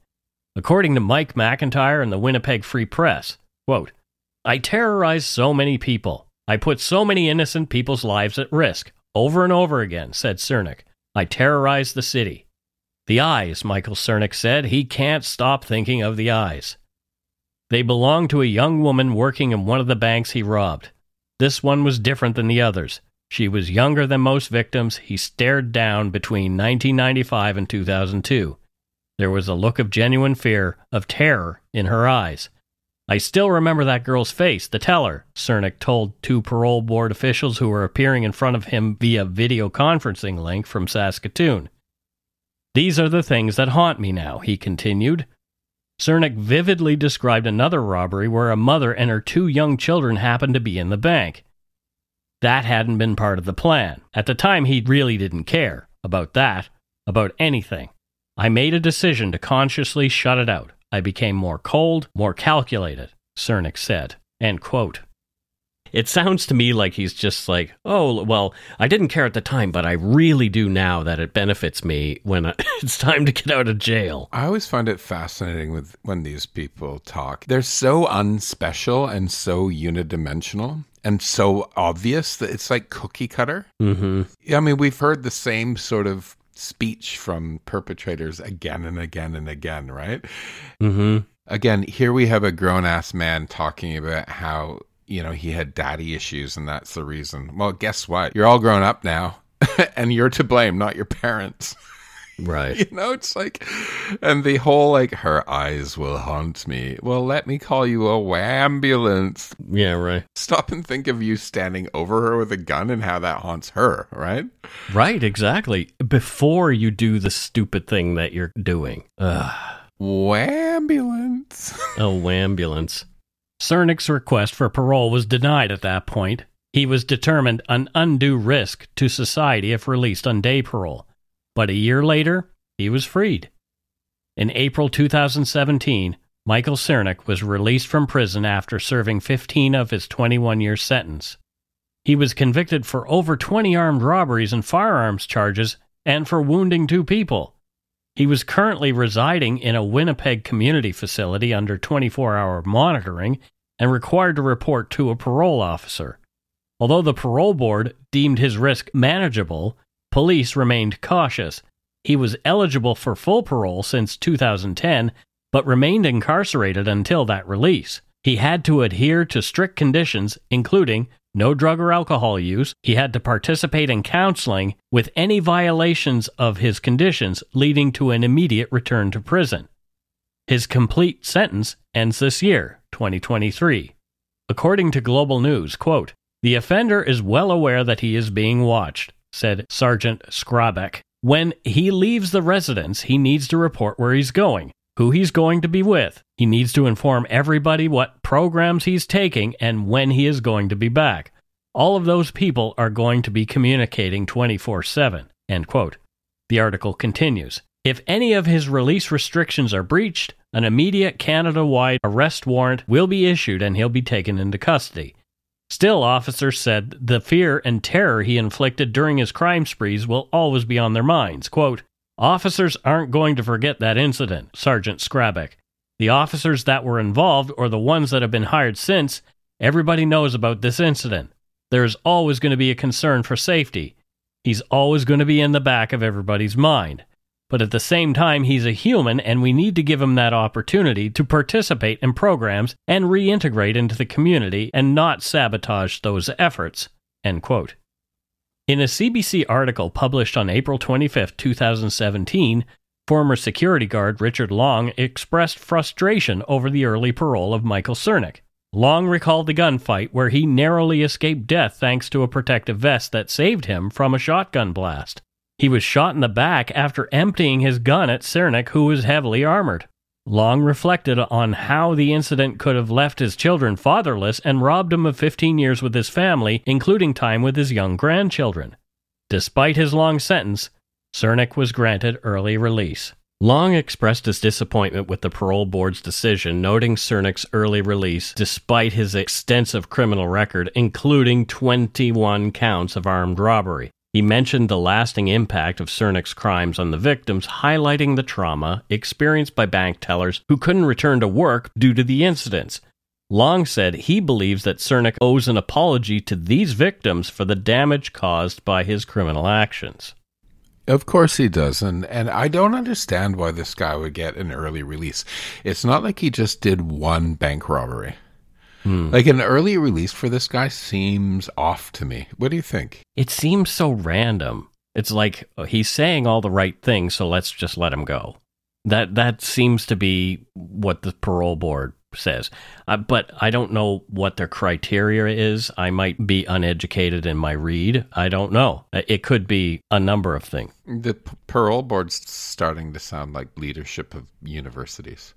According to Mike McIntyre and the Winnipeg Free Press, quote, "I terrorized so many people. I put so many innocent people's lives at risk, over and over again," said Syrnyk. "I terrorized the city." The eyes, Michael Syrnyk said. He can't stop thinking of the eyes. They belonged to a young woman working in one of the banks he robbed. This one was different than the others. She was younger than most victims he stared down between 1995 and 2002. There was a look of genuine fear, of terror, in her eyes. "I still remember that girl's face, the teller," Syrnyk told two parole board officials who were appearing in front of him via video conferencing link from Saskatoon. "These are the things that haunt me now," he continued. Syrnyk vividly described another robbery where a mother and her two young children happened to be in the bank. That hadn't been part of the plan. At the time, he really didn't care about that, about anything. "I made a decision to consciously shut it out. I became more cold, more calculated," Syrnyk said. End quote. It sounds to me like he's just like, "Oh, well, I didn't care at the time, but I really do now that it benefits me when it's time to get out of jail." I always find it fascinating when these people talk. They're so unspecial and so unidimensional and so obvious that it's like cookie cutter. Mm-hmm. I mean, we've heard the same sort of speech from perpetrators again and again and again, right? Mm-hmm. Again, here we have a grown-ass man talking about how, you know, he had daddy issues and that's the reason. Well, guess what? You're all grown up now and you're to blame, not your parents. Right. You know, it's like, and the whole like, "her eyes will haunt me." Well, let me call you a wambulance. Yeah, right. Stop and think of you standing over her with a gun and how that haunts her, right? Right, exactly. Before you do the stupid thing that you're doing. Wambulance. A wambulance. Syrnyk's request for parole was denied at that point. He was determined an undue risk to society if released on day parole. But a year later, he was freed. In April 2017, Michael Syrnyk was released from prison after serving 15 of his 21-year sentence. He was convicted for over 20 armed robberies and firearms charges and for wounding 2 people. He was currently residing in a Winnipeg community facility under 24-hour monitoring and required to report to a parole officer. Although the parole board deemed his risk manageable, police remained cautious. He was eligible for full parole since 2010, but remained incarcerated until that release. He had to adhere to strict conditions, including no drug or alcohol use. He had to participate in counseling, with any violations of his conditions leading to an immediate return to prison. His complete sentence ends this year, 2023. According to Global News, quote, "The offender is well aware that he is being watched," said Sergeant Skrabek. "When he leaves the residence, he needs to report where he's going, who he's going to be with. He needs to inform everybody what programs he's taking and when he is going to be back. All of those people are going to be communicating 24/7, end quote. The article continues. If any of his release restrictions are breached, an immediate Canada-wide arrest warrant will be issued and he'll be taken into custody. Still, officers said the fear and terror he inflicted during his crime sprees will always be on their minds. Quote, "Officers aren't going to forget that incident," Sergeant Skrabek. "The officers that were involved or the ones that have been hired since, everybody knows about this incident. There's always going to be a concern for safety. He's always going to be in the back of everybody's mind. But at the same time, he's a human and we need to give him that opportunity to participate in programs and reintegrate into the community and not sabotage those efforts." End quote. In a CBC article published on April 25, 2017, former security guard Richard Long expressed frustration over the early parole of Michael Syrnyk. Long recalled the gunfight where he narrowly escaped death thanks to a protective vest that saved him from a shotgun blast. He was shot in the back after emptying his gun at Syrnyk, who was heavily armored. Long reflected on how the incident could have left his children fatherless and robbed him of 15 years with his family, including time with his young grandchildren. Despite his long sentence, Syrnyk was granted early release. Long expressed his disappointment with the parole board's decision, noting Syrnyk's early release despite his extensive criminal record, including 21 counts of armed robbery. He mentioned the lasting impact of Syrnyk's crimes on the victims, highlighting the trauma experienced by bank tellers who couldn't return to work due to the incidents. Long said he believes that Syrnyk owes an apology to these victims for the damage caused by his criminal actions. Of course he does, and I don't understand why this guy would get an early release. It's not like he just did one bank robbery. Like, an early release for this guy seems off to me. What do you think? It seems so random. It's like, he's saying all the right things, so let's just let him go. That seems to be what the parole board says. But I don't know what their criteria is. I might be uneducated in my read. I don't know. It could be a number of things. The parole board's starting to sound like leadership of universities.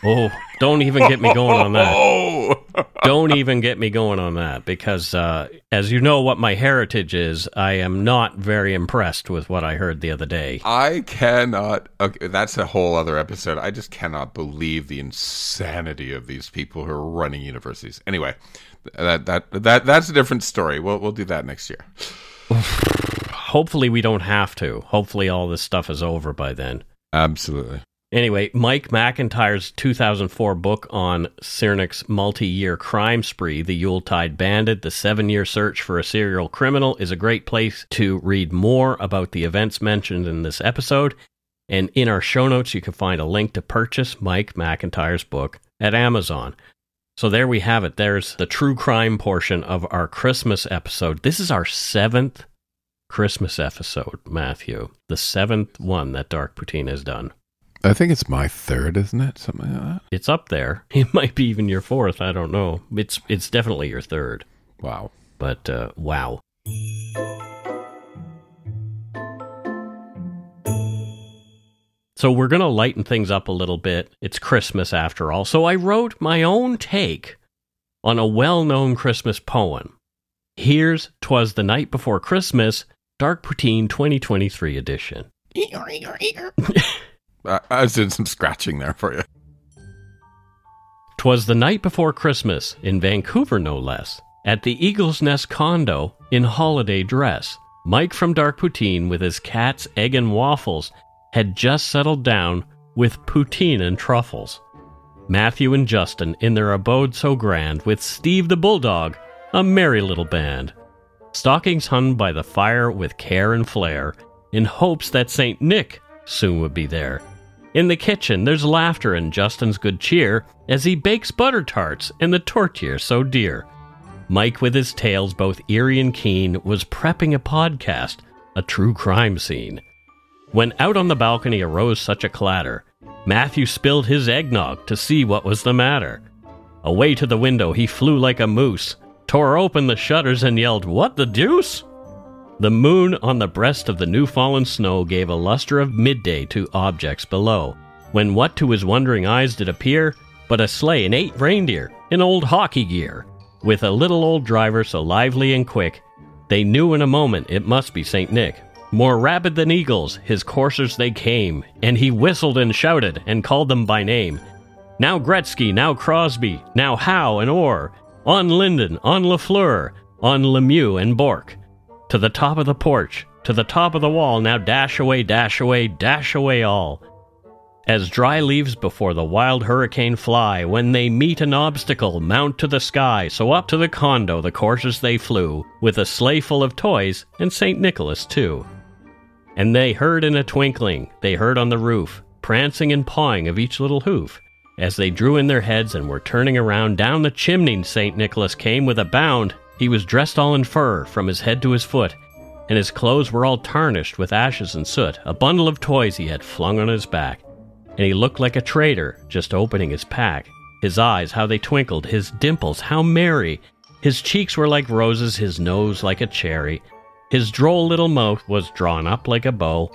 Oh, don't even get me going on that. Don't even get me going on that, because as you know what my heritage is, I am not very impressed with what I heard the other day. I cannot, okay, that's a whole other episode. I just cannot believe the insanity of these people who are running universities. Anyway, that's a different story. We'll do that next year. Hopefully we don't have to. Hopefully all this stuff is over by then. Absolutely. Anyway, Mike McIntyre's 2004 book on Syrnyk's multi-year crime spree, The Yuletide Bandit, The 7-Year Search for a Serial Criminal, is a great place to read more about the events mentioned in this episode. And in our show notes, you can find a link to purchase Mike McIntyre's book at Amazon. So there we have it. There's the true crime portion of our Christmas episode. This is our 7th Christmas episode, Matthew. The 7th one that Dark Poutine has done. I think it's my 3rd, isn't it? Something like that. It's up there. It might be even your 4th. I don't know. It's definitely your 3rd. Wow. But, wow. So we're going to lighten things up a little bit. It's Christmas after all. So I wrote my own take on a well-known Christmas poem. Here's 'Twas the Night Before Christmas, Dark Poutine 2023 edition. I was doing some scratching there for you. 'Twas the night before Christmas, in Vancouver no less, at the Eagle's Nest condo, in holiday dress, Mike from Dark Poutine with his cat's egg and waffles had just settled down with poutine and truffles. Matthew and Justin in their abode so grand, with Steve the Bulldog, a merry little band. Stockings hung by the fire with care and flair, in hopes that St. Nick soon would be there. In the kitchen, there's laughter and Justin's good cheer as he bakes butter tarts and the tortilla so dear. Mike, with his tales both eerie and keen, was prepping a podcast, a true crime scene. When out on the balcony arose such a clatter, Matthew spilled his eggnog to see what was the matter. Away to the window he flew like a moose, tore open the shutters and yelled, "What the deuce?" The moon on the breast of the new-fallen snow gave a luster of midday to objects below, when what to his wondering eyes did appear but a sleigh and 8 reindeer in old hockey gear, with a little old driver so lively and quick, they knew in a moment it must be St. Nick. More rapid than eagles, his coursers they came, and he whistled and shouted and called them by name. Now Gretzky, now Crosby, now Howe and Orr, on Linden, on Lafleur, on Lemieux and Bourque. To the top of the porch, to the top of the wall, now dash away, dash away, dash away all. As dry leaves before the wild hurricane fly, when they meet an obstacle, mount to the sky, so up to the condo the coursers they flew, with a sleigh full of toys, and St. Nicholas too. And they heard in a twinkling, they heard on the roof, prancing and pawing of each little hoof. As they drew in their heads and were turning around, down the chimney St. Nicholas came with a bound. He was dressed all in fur, from his head to his foot, and his clothes were all tarnished with ashes and soot. A bundle of toys he had flung on his back, and he looked like a trader, just opening his pack. His eyes, how they twinkled, his dimples, how merry. His cheeks were like roses, his nose like a cherry. His droll little mouth was drawn up like a bow,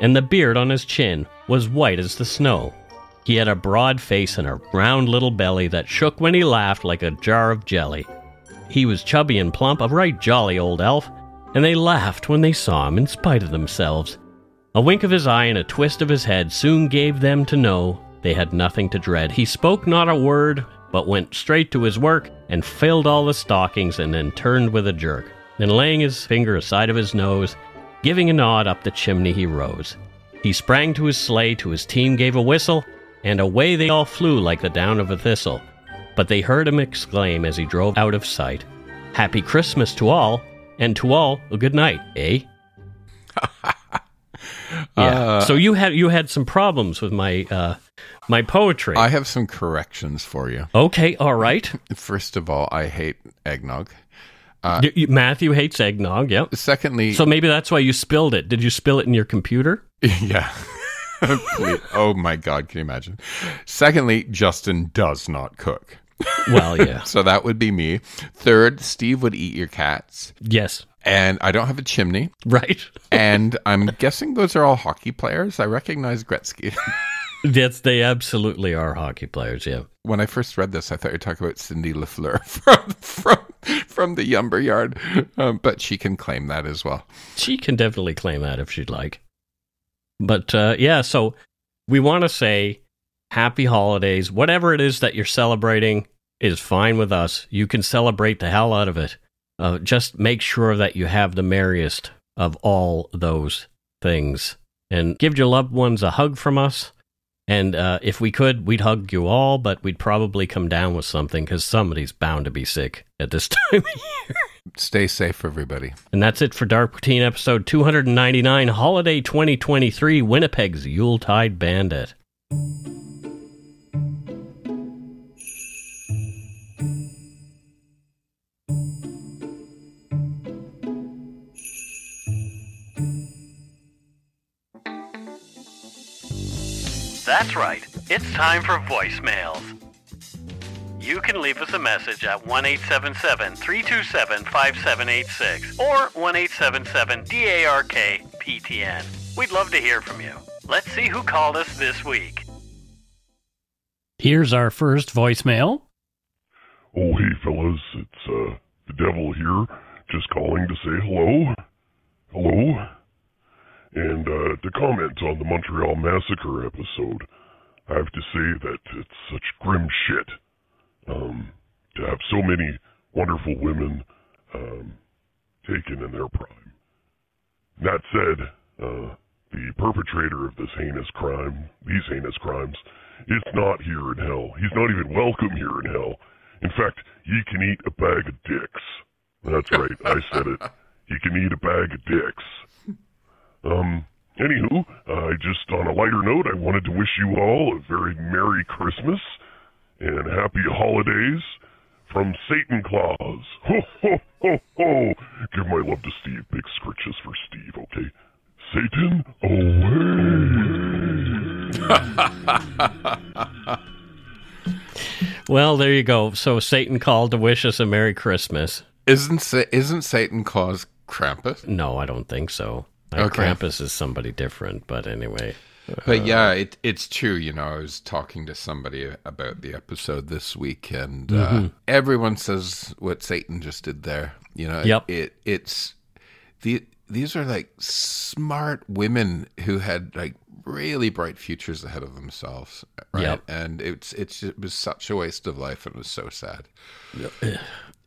and the beard on his chin was white as the snow. He had a broad face and a round little belly that shook when he laughed like a jar of jelly. He was chubby and plump, a right jolly old elf, and they laughed when they saw him in spite of themselves. A wink of his eye and a twist of his head soon gave them to know they had nothing to dread. He spoke not a word, but went straight to his work and filled all the stockings and then turned with a jerk. Then laying his finger aside of his nose, giving a nod up the chimney he rose. He sprang to his sleigh, to his team gave a whistle, and away they all flew like the down of a thistle. But they heard him exclaim as he drove out of sight, "Happy Christmas to all, and to all a good night, eh?" Yeah. So you had some problems with my my poetry. I have some corrections for you. Okay, all right. First of all, I hate eggnog. Matthew hates eggnog, yep. Secondly... So maybe that's why you spilled it. Did you spill it in your computer? Yeah. Oh my God, can you imagine? Secondly, Justin does not cook. Well, yeah. So that would be me. Third, Steve would eat your cats. Yes. And I don't have a chimney. Right. And I'm guessing those are all hockey players. I recognize Gretzky. Yes, they absolutely are hockey players, yeah. When I first read this, I thought you were talking about Cindy Lafleur from the Yumber Yard. But she can claim that as well. She can definitely claim that if she'd like. But yeah, so we want to say happy holidays. Whatever it is that you're celebrating is fine with us. You can celebrate the hell out of it. Just make sure that you have the merriest of all those things. And give your loved ones a hug from us. And if we could, we'd hug you all, but we'd probably come down with something because somebody's bound to be sick at this time of year. Stay safe, everybody. And that's it for Dark Poutine episode 299, Holiday 2023, Winnipeg's Yuletide Bandit. That's right. It's time for voicemails. You can leave us a message at 1-877-327-5786 or 1-877-DARK-PTN. We'd love to hear from you. Let's see who called us this week. Here's our first voicemail. Oh, hey, fellas. It's the devil here, just calling to say hello. Hello. And to comment on the Montreal Massacre episode, I have to say that it's such grim shit. To have so many wonderful women taken in their prime. That said, the perpetrator of these heinous crimes, is not here in hell. He's not even welcome here in hell. In fact, he can eat a bag of dicks. That's right, I said it. He can eat a bag of dicks. Anywho, just on a lighter note, I wanted to wish you all a very Merry Christmas and Happy Holidays from Satan Claus. Ho, ho, ho, ho. Give my love to Steve. Big scritches for Steve, okay? Satan away. Well, there you go. So Satan called to wish us a Merry Christmas. Isn't Satan Claus Krampus? No, I don't think so. Okay. Krampus is somebody different, but anyway. But yeah, it's true. You know, I was talking to somebody about the episode this week, and everyone says what Satan just did there. You know, yep. These are like smart women who had like really bright futures ahead of themselves, right? Yep. And it was such a waste of life, and it was so sad. Yep.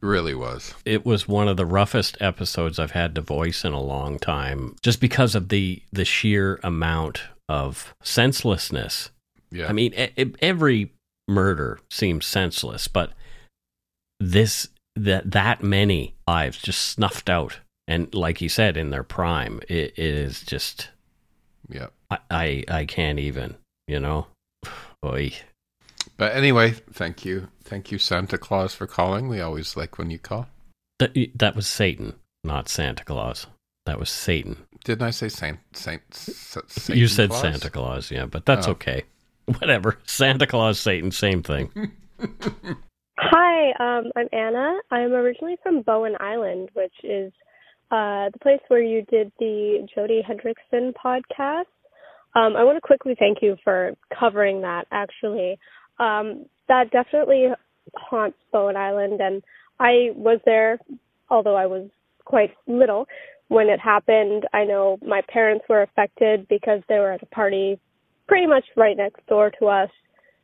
Really was. It was one of the roughest episodes I've had to voice in a long time, just because of the sheer amount of senselessness. Yeah. I mean, every murder seems senseless, but that many lives just snuffed out, and like you said, in their prime, it is just. Yeah. I can't even, you know. Oy. But anyway, thank you, Santa Claus, for calling. We always like when you call. That was Satan, not Santa Claus. That was Satan. Didn't I say Satan You said Claus? Santa Claus, yeah, but that's okay. Whatever. Santa Claus, Satan, same thing. Hi, I'm Anna. I'm originally from Bowen Island, which is the place where you did the Jodi Hendrickson podcast. I want to quickly thank you for covering that, actually. That definitely haunts Bowen Island, and I was there, although I was quite little when it happened. I know my parents were affected because they were at a party pretty much right next door to us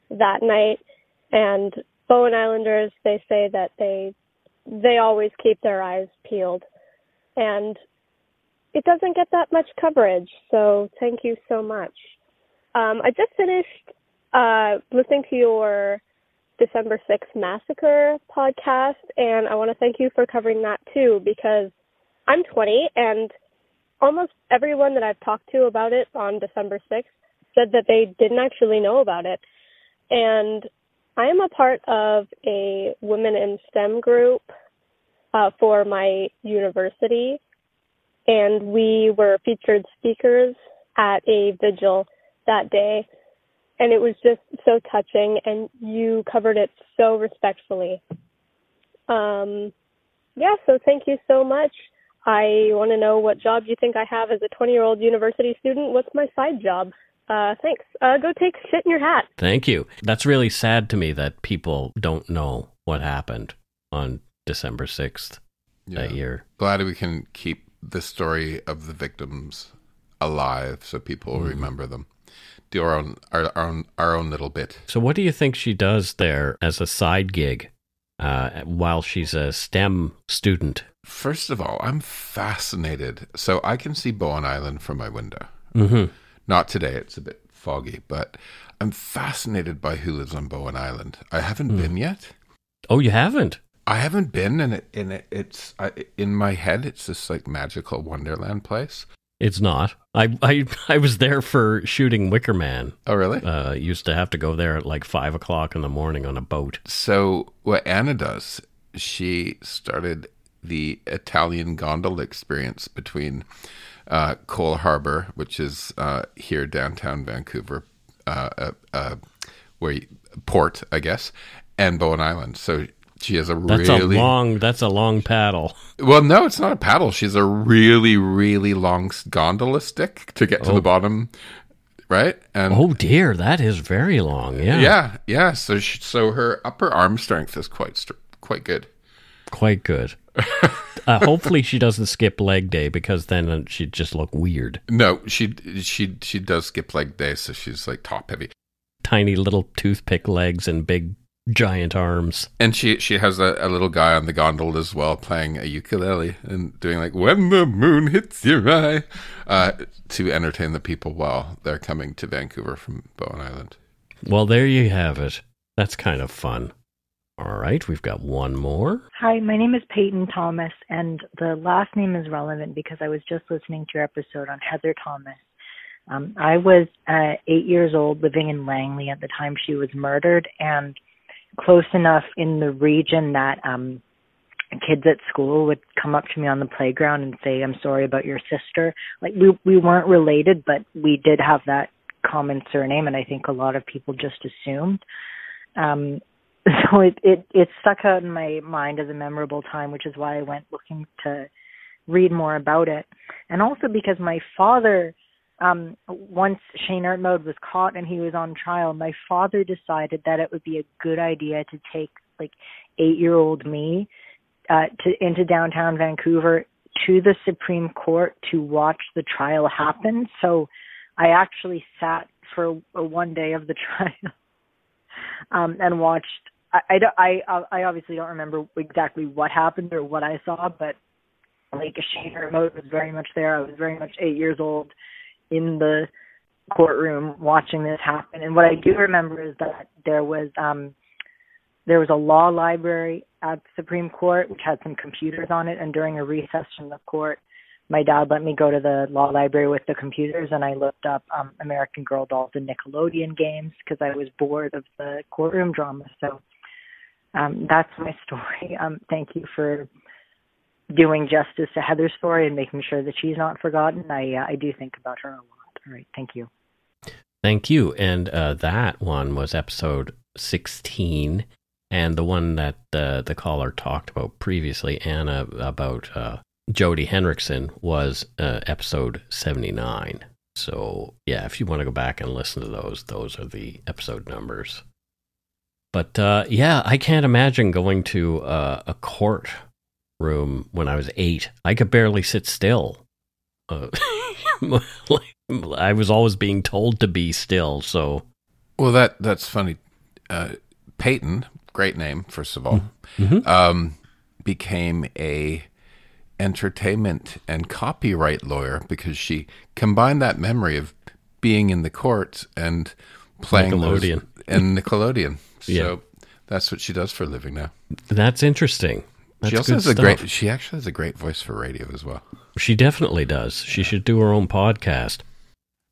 that night, and Bowen Islanders, they say that they always keep their eyes peeled, and it doesn't get that much coverage, so thank you so much. I just finished listening to your December 6th Massacre podcast, and I want to thank you for covering that too, because I'm 20, and almost everyone that I've talked to about it on December 6th said that they didn't actually know about it. And I am a part of a Women in STEM group for my university, and we were featured speakers at a vigil that day, and it was just so touching, and you covered it so respectfully. So thank you so much. I want to know what job you think I have as a 20-year-old university student. What's my side job? Thanks. Go take shit in your hat. Thank you. That's really sad to me that people don't know what happened on December 6th that year. Glad we can keep the story of the victims alive so people remember them. Do our own little bit. So what do you think she does there as a side gig while she's a STEM student? First of all, I'm fascinated. So I can see Bowen Island from my window. Mm-hmm. Not today, it's a bit foggy, but I'm fascinated by who lives on Bowen Island. I haven't been yet. Oh, you haven't? I haven't been, and it's in my head, it's this like magical wonderland place. It's not. I was there for shooting Wicker Man. Oh, really? Used to have to go there at like 5 o'clock in the morning on a boat. So what Anna does, she started the Italian gondola experience between Cole Harbour, which is here downtown Vancouver, port, I guess, and Bowen Island. So she has that's a long paddle. Well, no, it's not a paddle. She's a really, really long gondola stick to get to the bottom, right? And oh dear, that is very long. Yeah. So her upper arm strength is quite good. Quite good. Hopefully she doesn't skip leg day, because then she'd just look weird. No, she does skip leg day, so she's like top heavy. Tiny little toothpick legs and big giant arms. And she has a little guy on the gondola as well, playing a ukulele and doing like "When the Moon Hits Your Eye" to entertain the people while they're coming to Vancouver from Bowen Island. Well, there you have it. That's kind of fun. All right, we've got one more. Hi, my name is Peyton Thomas, and the last name is relevant because I was just listening to your episode on Heather Thomas. I was 8 years old, living in Langley at the time she was murdered, and close enough in the region that kids at school would come up to me on the playground and say, "I'm sorry about your sister." Like, we weren't related, but we did have that common surname, and I think a lot of people just assumed. So it stuck out in my mind as a memorable time, which is why I went looking to read more about it. And also because my father, once Shane Armoured was caught and he was on trial, my father decided that it would be a good idea to take like 8-year-old me into downtown Vancouver to the Supreme Court to watch the trial happen. So I actually sat for one day of the trial and watched. I obviously don't remember exactly what happened or what I saw, but like Shane Armoured was very much there. I was very much 8 years old in the courtroom watching this happen. And what I do remember is that there was a law library at the Supreme Court which had some computers on it, and during a recess from the court, my dad let me go to the law library with the computers, and I looked up American Girl dolls and Nickelodeon games because I was bored of the courtroom drama. So that's my story. Thank you for doing justice to Heather's story and making sure that she's not forgotten. I do think about her a lot. All right, thank you. Thank you. And that one was episode 16, and the one that the caller talked about previously, Anna, about Jody Henriksen was episode 79. So, yeah, if you want to go back and listen to those are the episode numbers. But, yeah, I can't imagine going to a courtroom when I was 8. I could barely sit still. I was always being told to be still, so... Well, that's funny. Peyton, great name, first of all, became a entertainment and copyright lawyer because she combined that memory of being in the courts and playing Nickelodeon. And Nickelodeon. So that's what she does for a living now. That's interesting. That's she also has stuff. she actually has a great voice for radio as well. She definitely does. She should do her own podcast.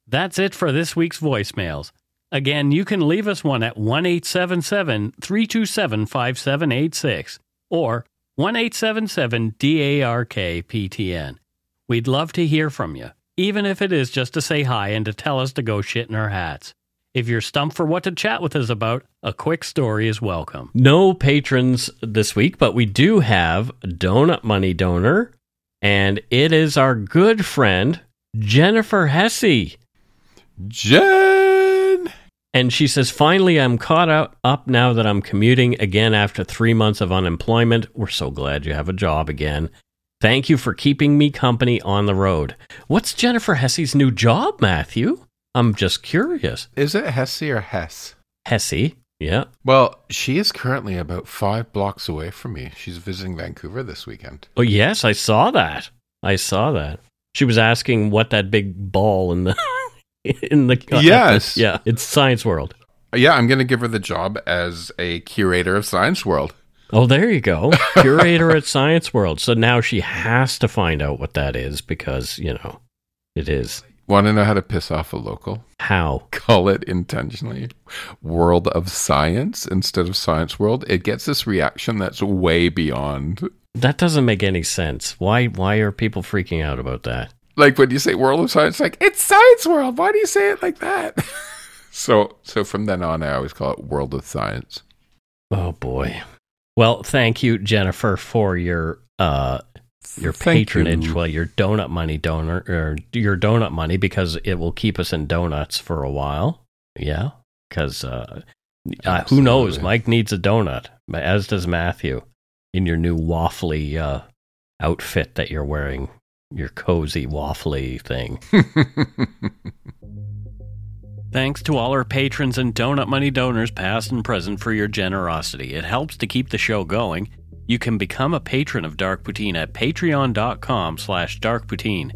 That's it for this week's voicemails. Again, you can leave us one at 1-877-327-5786 or 1-877-DARK-PTN. We'd love to hear from you, even if it is just to say hi and to tell us to go shit in our hats. If you're stumped for what to chat with us about, a quick story is welcome. No patrons this week, but we do have a donut money donor, and it is our good friend, Jennifer Hesse. Jen! And she says, finally, I'm caught up now that I'm commuting again after 3 months of unemployment. We're so glad you have a job again. Thank you for keeping me company on the road. What's Jennifer Hesse's new job, Matthew? I'm just curious. Is it Hesse or Hess? Hesse, yeah. Well, she is currently about 5 blocks away from me. She's visiting Vancouver this weekend. Oh, yes, I saw that. She was asking what that big ball in the... Yes. Yeah, it's Science World. Yeah, I'm going to give her the job as a curator of Science World. Oh, there you go. Curator at Science World. So now she has to find out what that is because, it is. Want to know how to piss off a local? How? Call it intentionally World of Science instead of Science World. It gets this reaction that's way beyond. That doesn't make any sense. Why are people freaking out about that? Like when you say World of Science, like, it's Science World. Why do you say it like that? So from then on, I always call it World of Science. Oh, boy. Well, thank you, Jennifer, for your patronage. Well, your donut money donor, or your donut money, because it will keep us in donuts for a while. Yeah, because who knows? Mike needs a donut, as does Matthew, in your new waffly outfit that you're wearing. Your cozy waffly thing. Thanks to all our patrons and donut money donors past and present for your generosity. It helps to keep the show going. You can become a patron of Dark Poutine at patreon.com/darkpoutine.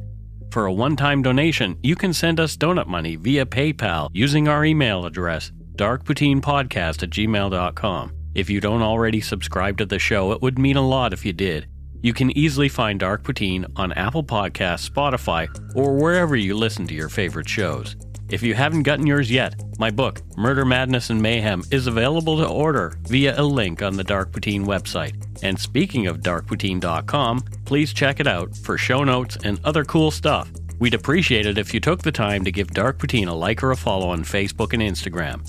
For a one-time donation, you can send us donut money via PayPal using our email address, darkpoutinepodcast@gmail.com. If you don't already subscribe to the show, it would mean a lot if you did. You can easily find Dark Poutine on Apple Podcasts, Spotify, or wherever you listen to your favorite shows. If you haven't gotten yours yet, my book, Murder, Madness, and Mayhem, is available to order via a link on the Dark Poutine website. And speaking of darkpoutine.com, please check it out for show notes and other cool stuff. We'd appreciate it if you took the time to give Dark Poutine a like or a follow on Facebook and Instagram.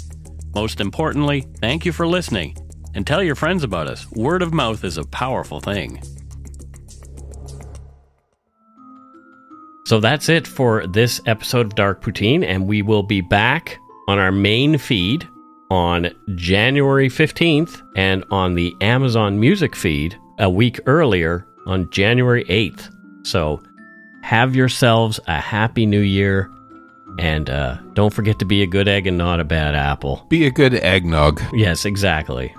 Most importantly, thank you for listening, and tell your friends about us. Word of mouth is a powerful thing. So that's it for this episode of Dark Poutine, and we will be back on our main feed on January 15th and on the Amazon Music feed a week earlier on January 8th. So have yourselves a happy new year, and don't forget to be a good egg and not a bad apple. Be a good eggnog. Yes, exactly.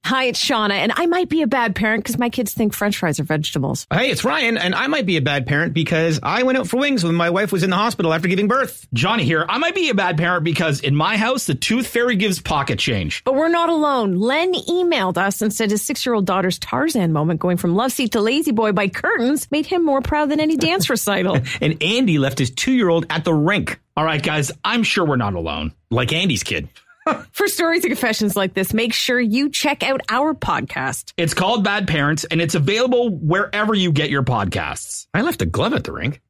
Hi, it's Shauna, and I might be a bad parent because my kids think French fries are vegetables. Hey, it's Ryan, and I might be a bad parent because I went out for wings when my wife was in the hospital after giving birth. Johnny here. I might be a bad parent because in my house, the tooth fairy gives pocket change. But we're not alone. Len emailed us and said his 6-year-old daughter's Tarzan moment going from love seat to lazy boy by curtains made him more proud than any dance recital. And Andy left his 2-year-old at the rink. All right, guys, I'm sure we're not alone. Like Andy's kid. For stories and confessions like this, make sure you check out our podcast. It's called Bad Parents, and it's available wherever you get your podcasts. I left a glove at the rink.